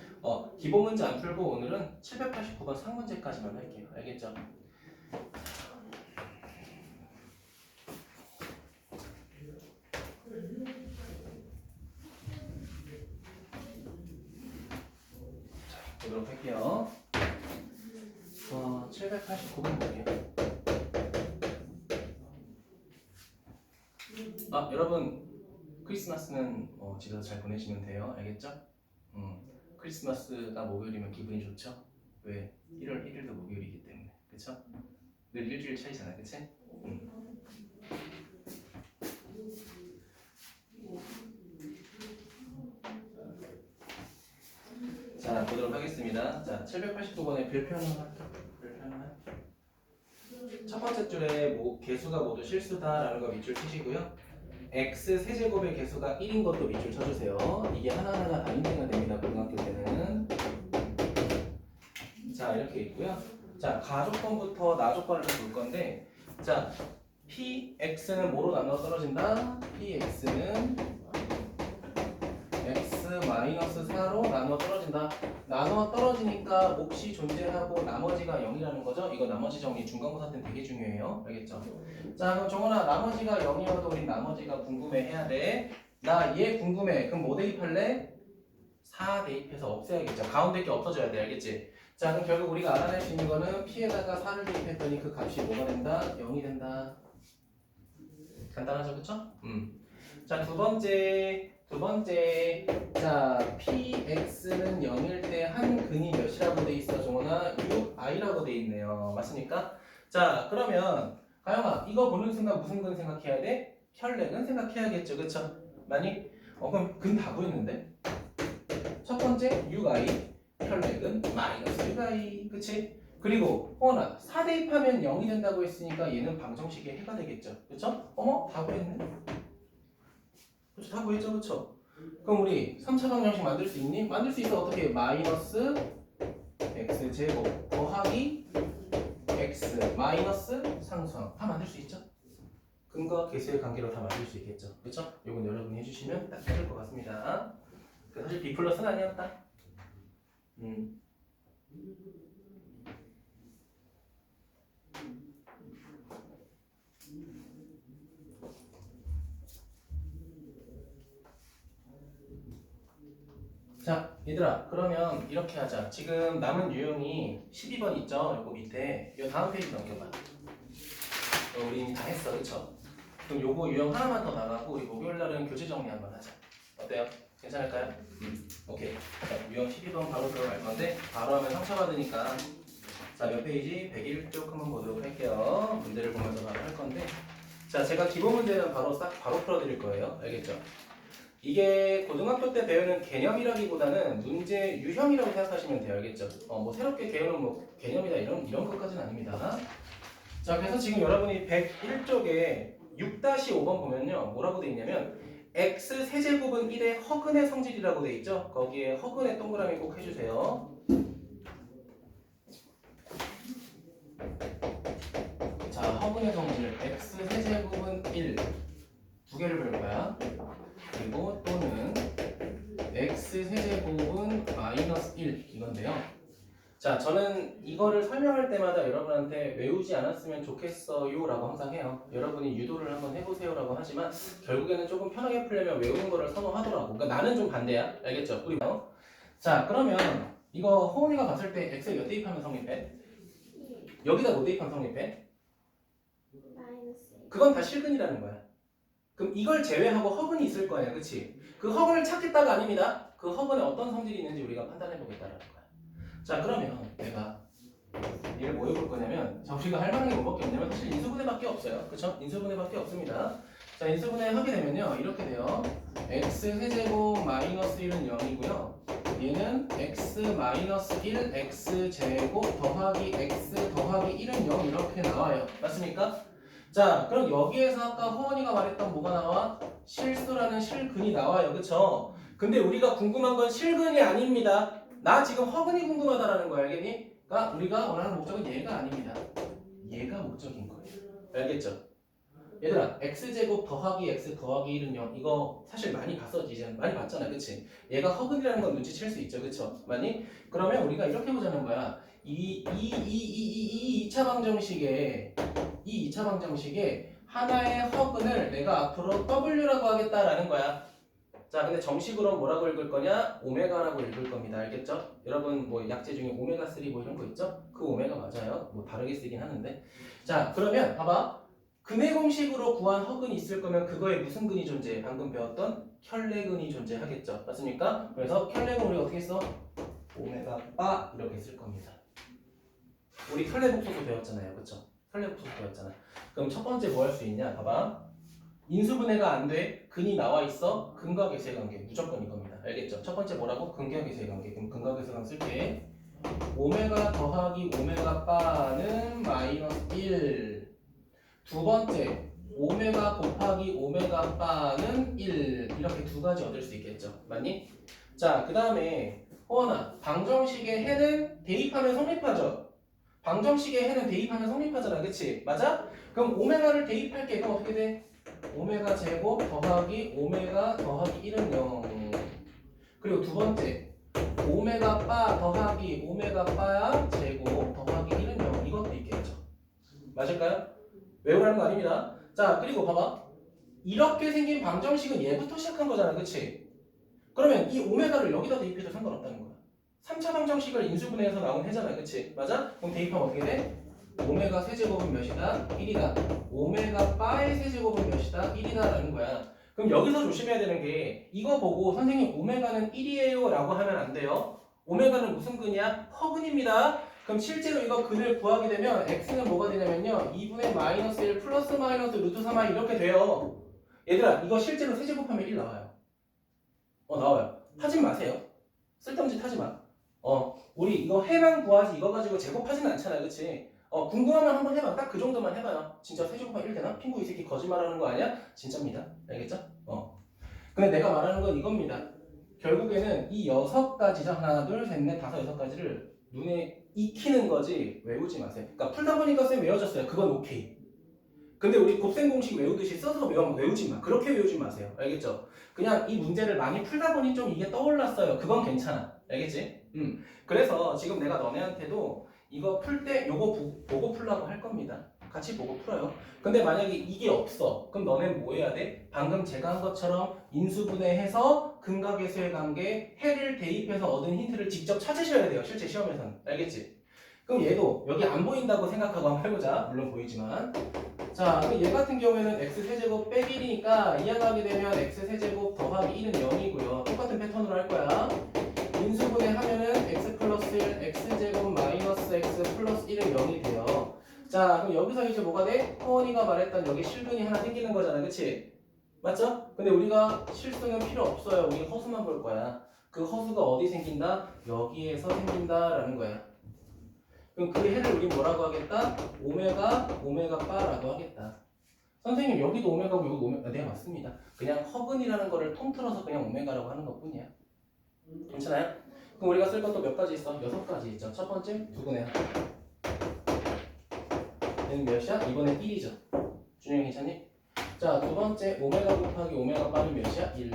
기본 문제 안 풀고 오늘은 789번 상문제까지만 할게요. 알겠죠? 보도록 할게요. 789번 뭐예요? 여러분 크리스마스는 집에서 잘 보내시면 돼요. 알겠죠? 크리스마스가 목요일이면 기분이 좋죠? 왜? 1월 1일도 목요일이기 때문에. 그쵸? 늘 일주일 차이잖아. 그치? 자, 보도록 하겠습니다. 자, 789번의 별표 하나만 할게요. 별표 하나만. 첫 번째 줄에 개수가 모두 실수다라는 거 밑줄 치시고요. x 세제곱의 개수가 1인 것도 밑줄 쳐주세요. 이게 하나하나 다 인증이 됩니다. 고등학교 때는. 자, 이렇게 있고요. 자, 가족번부터 나족번을 볼 건데, 자, px는 뭐로 나눠 떨어진다? px는 x-4로 나눠 떨어진다. 나눠 떨어지니까 몫이 존재하고 나머지가 0이라는 거죠. 이거 나머지 정리 중간고사 때는 되게 중요해요. 알겠죠? 자, 그럼 정원아, 나머지가 0이어도 우리 나머지가 궁금해해야 돼. 나 얘 궁금해. 그럼 뭐 대입할래? 4 대입해서 없애야겠죠. 가운데 게 없어져야 돼. 알겠지? 자, 그럼 결국 우리가 알아낼 수 있는 거는 p에다가 4를 대입했더니 그 값이 뭐가 된다? 0이 된다. 간단하죠, 그쵸? 자, 두 번째. 자, px는 0일 때 한 근이 몇이라고 돼 있어, 종원아? 6i라고 돼 있네요. 맞습니까? 자, 그러면 가영아, 이거 보는 순간 무슨 근 생각해야 돼? 켤레근 생각해야겠죠, 그쵸? 많이? 그럼 근 다 보이는데? 첫 번째 6i, 켤레근 마이너스 6i, 그치? 그리고 나 4 대입하면 0이 된다고 했으니까 얘는 방정식의 해가 되겠죠, 그쵸? 다 보였네? 그쵸, 다 보였죠, 그쵸? 그럼 우리 3차 방정식 만들 수 있니? 만들 수 있어. 어떻게? 마이너스 x제곱 더하기 x 마이너스 상수항 다 만들 수 있죠? 근과 계수의 관계로 다 만들 수 있겠죠, 그쵸? 이건 여러분이 해주시면 딱 될 것 같습니다. 사실 B 플러스는 아니었다. 자, 얘들아, 그러면 이렇게 하자. 지금 남은 유형이 12번 있죠? 요거 밑에. 요 다음 페이지 넘겨봐. 우리 이미 다 했어, 그쵸? 그럼 요거 유형 하나만 더 나가고 우리 목요일날은 교재 정리 한번 하자. 어때요? 괜찮을까요? 오케이. 자, 유형 12번 바로 들어갈 건데 바로 하면 상처받으니까 자, 몇 페이지? 101쪽 한번 보도록 할게요. 문제를 보면서 바로 할 건데 자, 제가 기본 문제는 바로 풀어드릴 거예요. 알겠죠? 이게 고등학교 때 배우는 개념이라기보다는 문제 유형이라고 생각하시면 돼요. 알겠죠? 뭐 새롭게 배우는 뭐 개념이다 이런 것까지는 아닙니다. 자, 그래서 지금 여러분이 101쪽에 6-5번 보면요. 뭐라고 돼 있냐면 x 세제곱은 1의 허근의 성질이라고 돼 있죠? 거기에 허근의 동그라미 꼭 해주세요. 자, 허근의 성질 x 세제곱은 1 두 개를 볼 거야. 그리고 또는 x 세제곱은 마이너스 1 이건데요. 자, 저는 이거를 설명할 때마다 여러분한테 외우지 않았으면 좋겠어요 라고 항상 해요. 여러분이 유도를 한번 해보세요 라고 하지만 결국에는 조금 편하게 풀려면 외우는 거를 선호하더라고. 그러니까 나는 좀 반대야. 알겠죠? 우리 자, 그러면 이거 호은이가 봤을 때 x에 몇 대입하면 성립해? 여기다 뭐 대입하면 성립해? 그건 다 실근이라는 거야. 그럼 이걸 제외하고 허근이 있을 거예요. 그치? 그 허근을 찾겠다가 아닙니다. 그 허근에 어떤 성질이 있는지 우리가 판단해 보겠다라는 거야. 자, 그러면 내가 얘를 뭐 해볼 거냐면, 자, 우리가 할 만한 게 뭐밖에 없냐면 사실 인수분해밖에 없어요. 그쵸? 인수분해밖에 없습니다. 자, 인수분해 하게 되면요 이렇게 돼요. x 세제곱 마이너스 1은 0이고요 얘는 x 마이너스 1 x 제곱 더하기 x 더하기 1은 0 이렇게 나와요. 맞습니까? 자, 그럼 여기에서 아까 허원이가 말했던 뭐가 나와? 실수라는 실근이 나와요. 그쵸? 근데 우리가 궁금한 건 실근이 아닙니다. 나 지금 허근이 궁금하다라는 거야. 알겠니? 그러니까 우리가 원하는 목적은 얘가 아닙니다. 얘가 목적인 거예요. 알겠죠? 얘들아, x제곱 더하기 x 더하기 1은 0 이거 사실 많이 봤어. 이제 많이 봤잖아. 그치? 얘가 허근이라는 건 눈치챌 수 있죠. 그쵸? 많이? 그러면 우리가 이렇게 보자는 거야. 이 2차 방정식에 이 2차 방정식에 하나의 허근을 내가 앞으로 w라고 하겠다라는 거야. 자, 근데 정식으로 뭐라고 읽을 거냐? 오메가라고 읽을 겁니다. 알겠죠? 여러분 뭐 약제 중에 오메가3 뭐 이런 거 있죠? 그 오메가 맞아요. 뭐 다르게 쓰긴 하는데. 자, 그러면 봐봐. 근해 공식으로 구한 허근이 있을 거면 그거에 무슨 근이 존재해? 방금 배웠던 혈내근이 존재하겠죠. 맞습니까? 그래서 혈내근 우리 어떻게 써? 오메가 바 이렇게 쓸 겁니다. 우리 혈내복소도 배웠잖아요. 그쵸? 혈내복소도 배웠잖아. 그럼 첫 번째 뭐 할 수 있냐? 봐봐. 인수분해가 안 돼. 근이 나와 있어. 근과 계수의 관계. 무조건 이겁니다. 알겠죠? 첫 번째 뭐라고? 근과 계수의 관계. 그럼 근과 계수의 관계 쓸게. 오메가 더하기 오메가 바는 마이너스 1. 두 번째 오메가 곱하기 오메가 바는 1. 이렇게 두 가지 얻을 수 있겠죠. 맞니? 자, 그 다음에 호원아, 방정식의 해는 대입하면 성립하죠. 방정식의 해는 대입하면 성립하잖아. 그치? 맞아? 그럼 오메가를 대입할게. 그럼 어떻게 돼? 오메가 제곱 더하기 오메가 더하기 1은 0. 그리고 두 번째 오메가 바 더하기 오메가 바 제곱 더하기 1은 0. 이것도 있겠죠. 맞을까요? 외우라는 거 아닙니다. 자, 그리고 봐봐. 이렇게 생긴 방정식은 얘부터 시작한 거잖아. 그치? 그러면 이 오메가를 여기다 대입해도 상관없다는 거야. 3차 방정식을 인수분해해서 나온 해잖아. 그치? 맞아? 그럼 대입하면 어떻게 돼? 오메가 세제곱은 몇이다? 1이다. 오메가 바의 세제곱은 몇이다? 1이다 라는 거야. 그럼 여기서 조심해야 되는 게 이거 보고 선생님 오메가는 1이에요 라고 하면 안 돼요. 오메가는 무슨 근이야? 허근입니다. 그럼 실제로 이거 근을 구하게 되면 x는 뭐가 되냐면요 2분의 마이너스 1 플러스 마이너스 루트 3i 이렇게 돼요. 얘들아 이거 실제로 세제곱하면 1 나와요. 나와요. 하지 마세요. 쓸데없는 짓 하지 마. 우리 이거 해만 구하지 이거 가지고 제곱하지는 않잖아. 그치? 궁금하면 한번 해봐. 딱 그 정도만 해봐요. 진짜 세제곱하면 1 되나? 핑구 이 새끼 거짓말하는 거 아니야? 진짜입니다. 알겠죠? 근데 내가 말하는 건 이겁니다. 결국에는 이 6가지죠. 하나, 둘, 셋, 넷, 다섯, 6가지를 눈에 익히는 거지 외우지 마세요. 그러니까 풀다 보니까 쌤 외워졌어요. 그건 오케이. 근데 우리 곱셈 공식 외우듯이 써서 외우지 마. 그렇게 외우지 마세요. 알겠죠? 그냥 이 문제를 많이 풀다 보니 좀 이게 떠올랐어요. 그건 괜찮아. 알겠지? 그래서 지금 내가 너네한테도 이거 풀 때 요거 보고 풀라고 할 겁니다. 같이 보고 풀어요. 근데 만약에 이게 없어. 그럼 너네는 뭐 해야 돼? 방금 제가 한 것처럼 인수분해해서 근과 계수의 관계, 해를 대입해서 얻은 힌트를 직접 찾으셔야 돼요. 실제 시험에서는. 알겠지? 그럼 얘도 여기 안 보인다고 생각하고 한번 해보자. 물론 보이지만. 자, 그럼 얘 같은 경우에는 x세제곱 빼기 1이니까 이항하게 되면 x세제곱 더하기 1은 0이고요. 똑같은 패턴으로 할 거야. 인수분해 하면은 x 플러스 1, x제곱 마이너스 x 플러스 1은 0이 돼요. 자, 그럼 여기서 이제 뭐가 돼? 허원이가 말했던 여기 실근이 하나 생기는 거잖아. 그치? 맞죠? 근데 우리가 실수는 필요 없어요. 우리 허수만 볼 거야. 그 허수가 어디 생긴다? 여기에서 생긴다라는 거야. 그럼 그 해를 우리 뭐라고 하겠다? 오메가 바라고 하겠다. 선생님 여기도 오메가고 여기도 오메가. 네 맞습니다. 그냥 허근이라는 거를 통틀어서 그냥 오메가라고 하는 것뿐이야. 괜찮아요? 그럼 우리가 쓸 것도 몇 가지 있어? 6가지 있죠. 첫 번째 두근의 합. 얘는 몇이야? 이번엔 1이죠. 준영이 괜찮니? 자, 두 번째 오메가 곱하기 오메가 바는 몇이야? 1.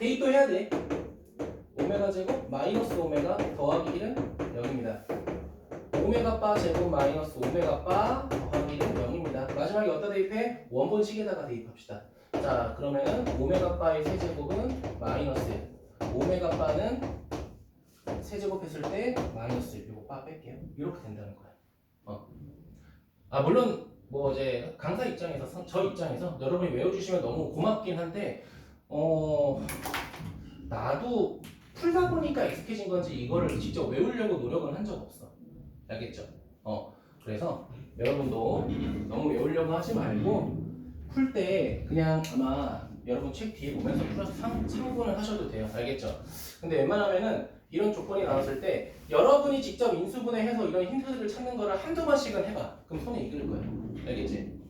대입도 해야 돼. 오메가 제곱 마이너스 오메가 더하기 1은 0입니다. 오메가 바 제곱 마이너스 오메가 바 더하기 1은 0입니다. 마지막에 어디다 대입해? 원본식에다가 대입합시다. 자, 그러면은 오메가 바의 세제곱은 마이너스 1. 오메가 바는 세제곱했을 때 마이너스 1. 이거 바 뺄게요. 이렇게 된다는 거야. 물론 뭐 이제 강사 입장에서 저 입장에서 여러분이 외워주시면 너무 고맙긴 한데 나도 풀다 보니까 익숙해진 건지 이거를 직접 외우려고 노력은 한 적 없어. 알겠죠? 그래서 여러분도 너무 외우려고 하지 말고 풀 때 그냥 아마 여러분 책 뒤에 보면서 풀어서 참고는 하셔도 돼요. 알겠죠? 근데 웬만하면은 이런 조건이 나왔을 때 여러분이 직접 인수분해해서 이런 힌트들을 찾는 거를 한두 번씩은 해봐. 그럼 손에 익을 거예요. 알겠지?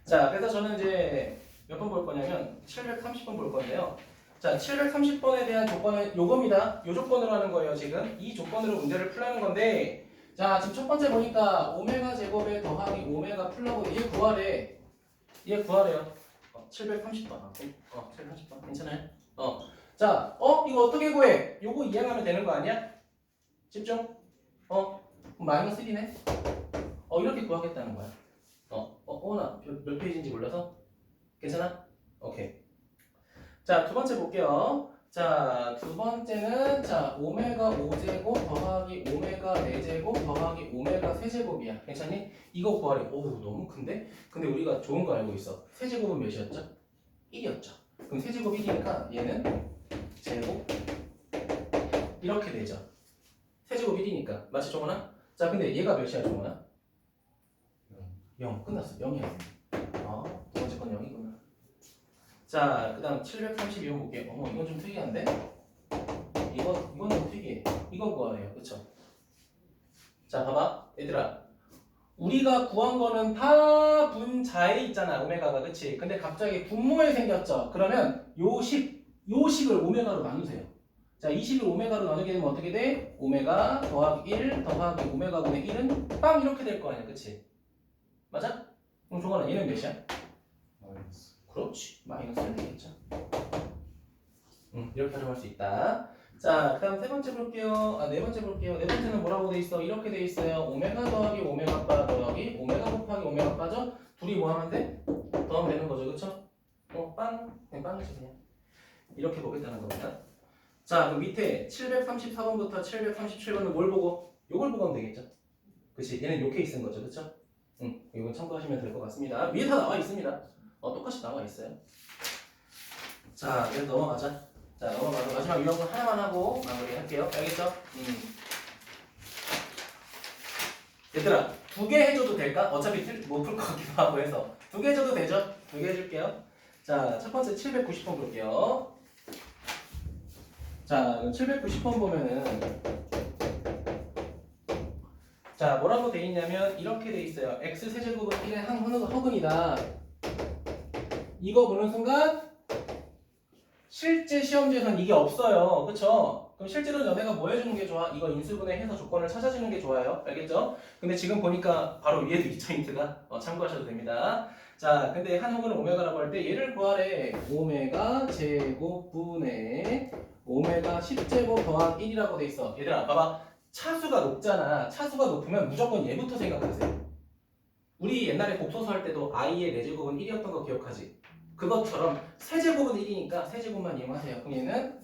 자, 그래서 저는 이제 몇 번 볼 거냐면 730번 볼 건데요. 자, 730번에 대한 조건은 요겁니다. 요 조건으로 하는 거예요, 지금. 이 조건으로 문제를 풀라는 건데, 자, 지금 첫 번째 보니까 오메가 제곱에 더하기 오메가 풀라고 얘 구하래. 얘 구하래요. 730번. 730번. 괜찮아요? 자, 이거 어떻게 구해? 요거 이해하면 되는 거 아니야? 집중. 그럼 마이너스 1이네. 이렇게 구하겠다는 거야. 나 몇 페이지인지 몰라서? 괜찮아? 오케이. 자, 두 번째 볼게요. 자, 두 번째는 자, 오메가 5제곱 더하기 오메가 4제곱 더하기 오메가 세제곱이야. 괜찮니? 이거 구하래. 너무 큰데? 근데 우리가 좋은 거 알고 있어. 세제곱은 몇이었죠? 1이었죠. 그럼 세제곱 1이니까 얘는 제곱 이렇게 되죠. 세제곱 1이니까. 맞지, 종원아? 자, 근데 얘가 몇이야, 종원아? 0. 끝났어. 0이야. 두 번째 건 0이구나. 자, 그 다음 732번 볼게요. 이건 좀 특이한데? 이건 좀 특이해. 이거 구하래요. 그쵸? 자, 봐봐. 얘들아. 우리가 구한 거는 다 분자에 있잖아. 오메가가. 그치? 근데 갑자기 분모에 생겼죠? 그러면 요 식을 오메가로 나누세요. 자, 이 식을 오메가로 나누게 되면 어떻게 돼? 오메가 더하기 1 더하기 오메가분의 1은 빵 이렇게 될 거 아니야. 그치? 맞아? 그럼 종원아, 얘는 몇이야? 그렇지. 마이너스 1 되겠죠. 이렇게 활용할 수 있다. 자, 그 다음 세 번째 볼게요. 네 번째 볼게요. 네 번째는 뭐라고 돼 있어? 이렇게 돼 있어요. 오메가 더하기 오메가 바 더하기 오메가 곱하기 오메가 바죠? 둘이 뭐 하면 돼? 더하면 되는 거죠. 그쵸? 그냥 빵이죠, 그냥. 이렇게 보겠다는 겁니다. 자, 그럼 밑에 734번부터 737번은 뭘 보고? 요걸 보고 하면 되겠죠? 그치? 얘는 요 케이스인 거죠. 그쵸? 이건 참고하시면 될 것 같습니다. 위에 다 나와 있습니다. 똑같이 나와 있어요. 자, 그래서 넘어가자. 자, 넘어가서 마지막 유형은 하나만 하고 마무리할게요. 알겠죠? 얘들아, 2개 해줘도 될까? 어차피 못 풀 것 같기도 하고 해서 2개 해줘도 되죠? 2개 해줄게요. 자, 첫 번째 790번 볼게요. 자, 790번 보면은 자, 뭐라고 돼 있냐면 이렇게 돼 있어요. x 세제곱은 1의 허근이다. 이거 보는 순간 실제 시험지에서는 이게 없어요. 그쵸? 그럼 실제로 너네가 뭐 해주는 게 좋아? 이거 인수분해해서 조건을 찾아주는 게 좋아요. 알겠죠? 근데 지금 보니까 바로 위에도 있죠, 힌트가. 참고하셔도 됩니다. 자, 근데 한 호근은 오메가라고 할 때 얘를 구하래. 오메가 제곱분의 오메가 10제곱 더한 1이라고 돼 있어. 얘들아, 봐봐. 차수가 높잖아. 차수가 높으면 무조건 얘부터 생각하세요. 우리 옛날에 곱소수 할 때도 i의 4제곱은 1이었던 거 기억하지? 그것처럼 세제곱은 1이니까 세제곱만 이용하세요. 그럼 얘는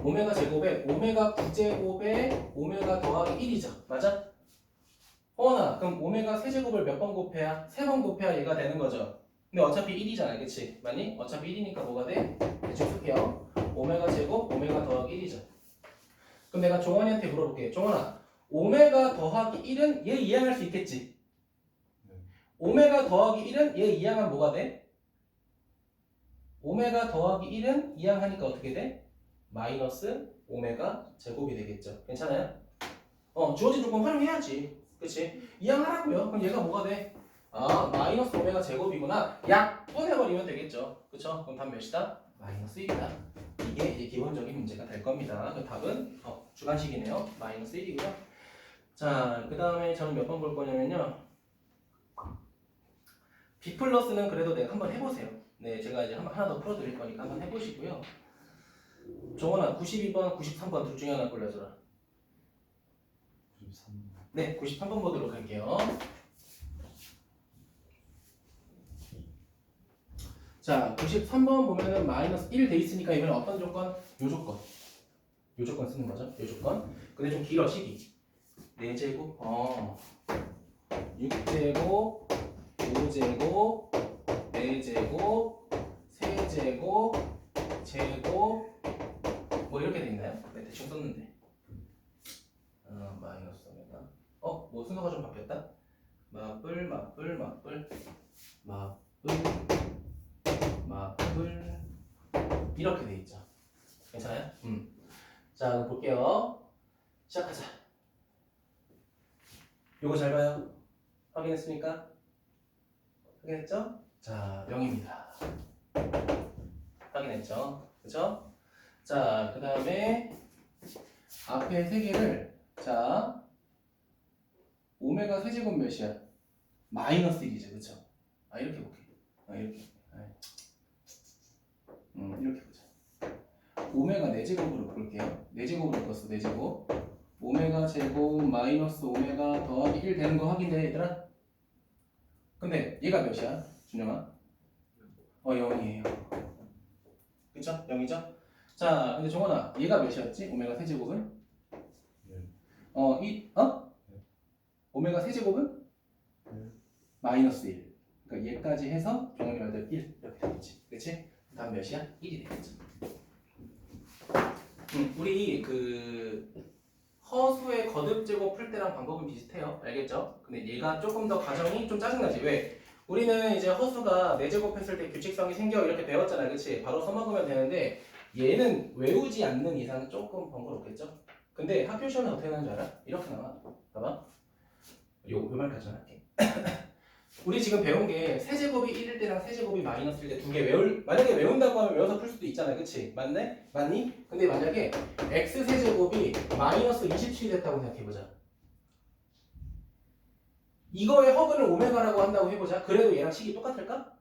오메가 제곱에 오메가 9제곱에 오메가 더하기 1이죠. 맞아? 그럼 오메가 세제곱을 몇 번 곱해야? 3번 곱해야 얘가 되는 거죠. 근데 어차피 1이잖아. 그치? 맞니? 어차피 1이니까 뭐가 돼? 대충 쓸게요. 오메가 제곱 오메가 더하기 1이죠. 그럼 내가 종원이한테 물어볼게. 종원아, 오메가 더하기 1은 얘 이항할 수 있겠지? 오메가 더하기 1은 얘 이항하면 뭐가 돼? 오메가 더하기 1은 이항하니까 어떻게 돼? 마이너스 오메가 제곱이 되겠죠. 괜찮아요? 주어진 조건 활용해야지. 그치? 이항하라고요. 그럼 얘가 뭐가 돼? 마이너스 오메가 제곱이구나. 약분해버리면 되겠죠. 그쵸? 그럼 답 몇이다? 마이너스 1이다. 이게 이제 기본적인 문제가 될 겁니다. 그 답은 주관식이네요. 마이너스 1이고요. 자, 그 다음에 저는 몇 번 볼 거냐면요. B 플러스는 그래도 내가 한번 해보세요. 네, 제가 이제 하나 더 풀어드릴 거니까 한번 해보시고요. 정원아, 92번, 93번 둘 중에 하나 골라줘라. 93번. 네, 93번 보도록 할게요. 자, 93번 보면은 마이너스 1 돼 있으니까 이번에 어떤 조건? 요 조건. 요 조건 쓰는 거죠. 요 조건. 근데 좀 길어, 식이. 4제곱, 6제곱, 5제곱, 4제곱, 3제곱, 제곱, 뭐 이렇게 돼 있나요? 네, 대충 썼는데. 마이너스 오메가. 뭐 순서가 좀 바뀌었다? 마블, 이렇게 돼 있죠. 괜찮아요? 자, 그럼 볼게요. 시작하자. 요거 잘 봐요. 확인했습니까? 확인했죠? 자, 0입니다. 확인했죠? 그쵸? 자, 그 다음에 앞에 세 개를 자 오메가 세제곱 몇이야? 마이너스 1이죠. 그쵸? 이렇게 볼게. 이렇게. 이렇게 보자. 오메가 4제곱으로 볼게요. 4제곱으로 껐어. 4제곱. 오메가 제곱 마이너스 오메가 더하기 1 되는 거 확인돼, 얘들아? 근데 얘가 몇이야? 준영아? 0이에요. 그쵸? 0이죠? 자, 근데 정원아, 얘가 몇이었지? 오메가 세제곱은? 오메가 세제곱은? 마이너스 1. 그러니까 얘까지 해서 정원이 말대로 1 이렇게 되겠지. 그치? 다음 몇이야? 1이 되겠죠. 우리 허수의 거듭 제곱 풀 때랑 방법은 비슷해요. 알겠죠? 근데 얘가 조금 더 과정이 좀 짜증나지. 왜? 우리는 이제 허수가 4제곱 했을 때 규칙성이 생겨 이렇게 배웠잖아. 그치? 바로 써먹으면 되는데 얘는 외우지 않는 이상은 조금 번거롭겠죠? 근데 학교 시험에 어떻게 나오는 줄 알아? 이렇게 나와. 봐봐. 요 말까지만 할게. 우리 지금 배운 게 세제곱이 1일 때랑 세제곱이 마이너스일 때 두 개 만약에 외운다고 하면 외워서 풀 수도 있잖아요. 그치? 맞네? 맞니? 근데 만약에 x 세제곱이 마이너스 27이 됐다고 생각해보자. 이거의 허근을 오메가라고 한다고 해보자. 그래도 얘랑 식이 똑같을까?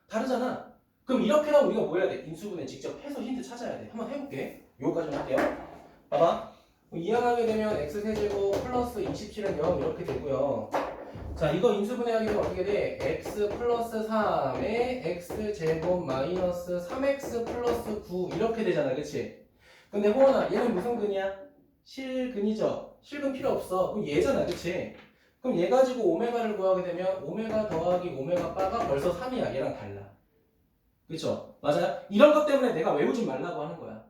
다르잖아. 그럼 이렇게 하면 우리가 뭐 해야 돼? 인수분해 직접 해서 힌트 찾아야 돼. 한번 해볼게. 요거까지 할게요. 봐봐. 이항하게 되면 x 세제곱 플러스 27은 0 이렇게 되고요. 자, 이거 인수분해하게 되면 어떻게 돼? x 플러스 3에 x 제곱 마이너스 3x 플러스 9 이렇게 되잖아. 그치? 근데 호원아, 얘는 무슨 근이야? 실근이죠? 실근 필요 없어. 그럼 얘잖아. 그치? 그럼 얘 가지고 오메가를 구하게 되면 오메가 더하기 오메가 바가 벌써 3이야. 얘랑 달라. 그쵸? 맞아요? 이런 것 때문에 내가 외우지 말라고 하는 거야.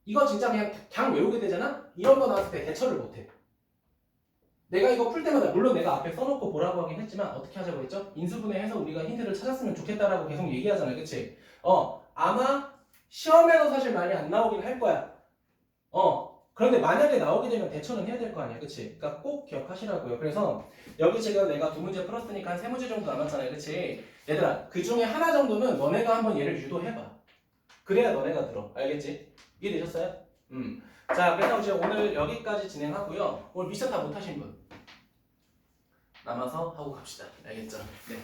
이거 진짜 그냥 외우게 되잖아? 이런 거 나왔을 때 대처를 못해. 내가 이거 풀 때마다 물론 내가 앞에 써놓고 보라고 하긴 했지만 어떻게 하자고 했죠? 인수분해해서 우리가 힌트를 찾았으면 좋겠다라고 계속 얘기하잖아요. 그치? 아마 시험에도 사실 많이 안 나오긴 할 거야. 그런데 만약에 나오게 되면 대처는 해야 될 거 아니야. 그치? 그러니까 꼭 기억하시라고요. 그래서 여기 지금 내가 2문제 풀었으니까 한 3문제 정도 남았잖아요. 그치? 얘들아, 그 중에 하나 정도는 너네가 한번 얘를 유도해봐. 그래야 너네가 들어. 알겠지? 이해되셨어요? 자, 그래서 이제 오늘 여기까지 진행하고요. 오늘 미션 다 못하신 분 남아서 하고 갑시다. 알겠죠? 네.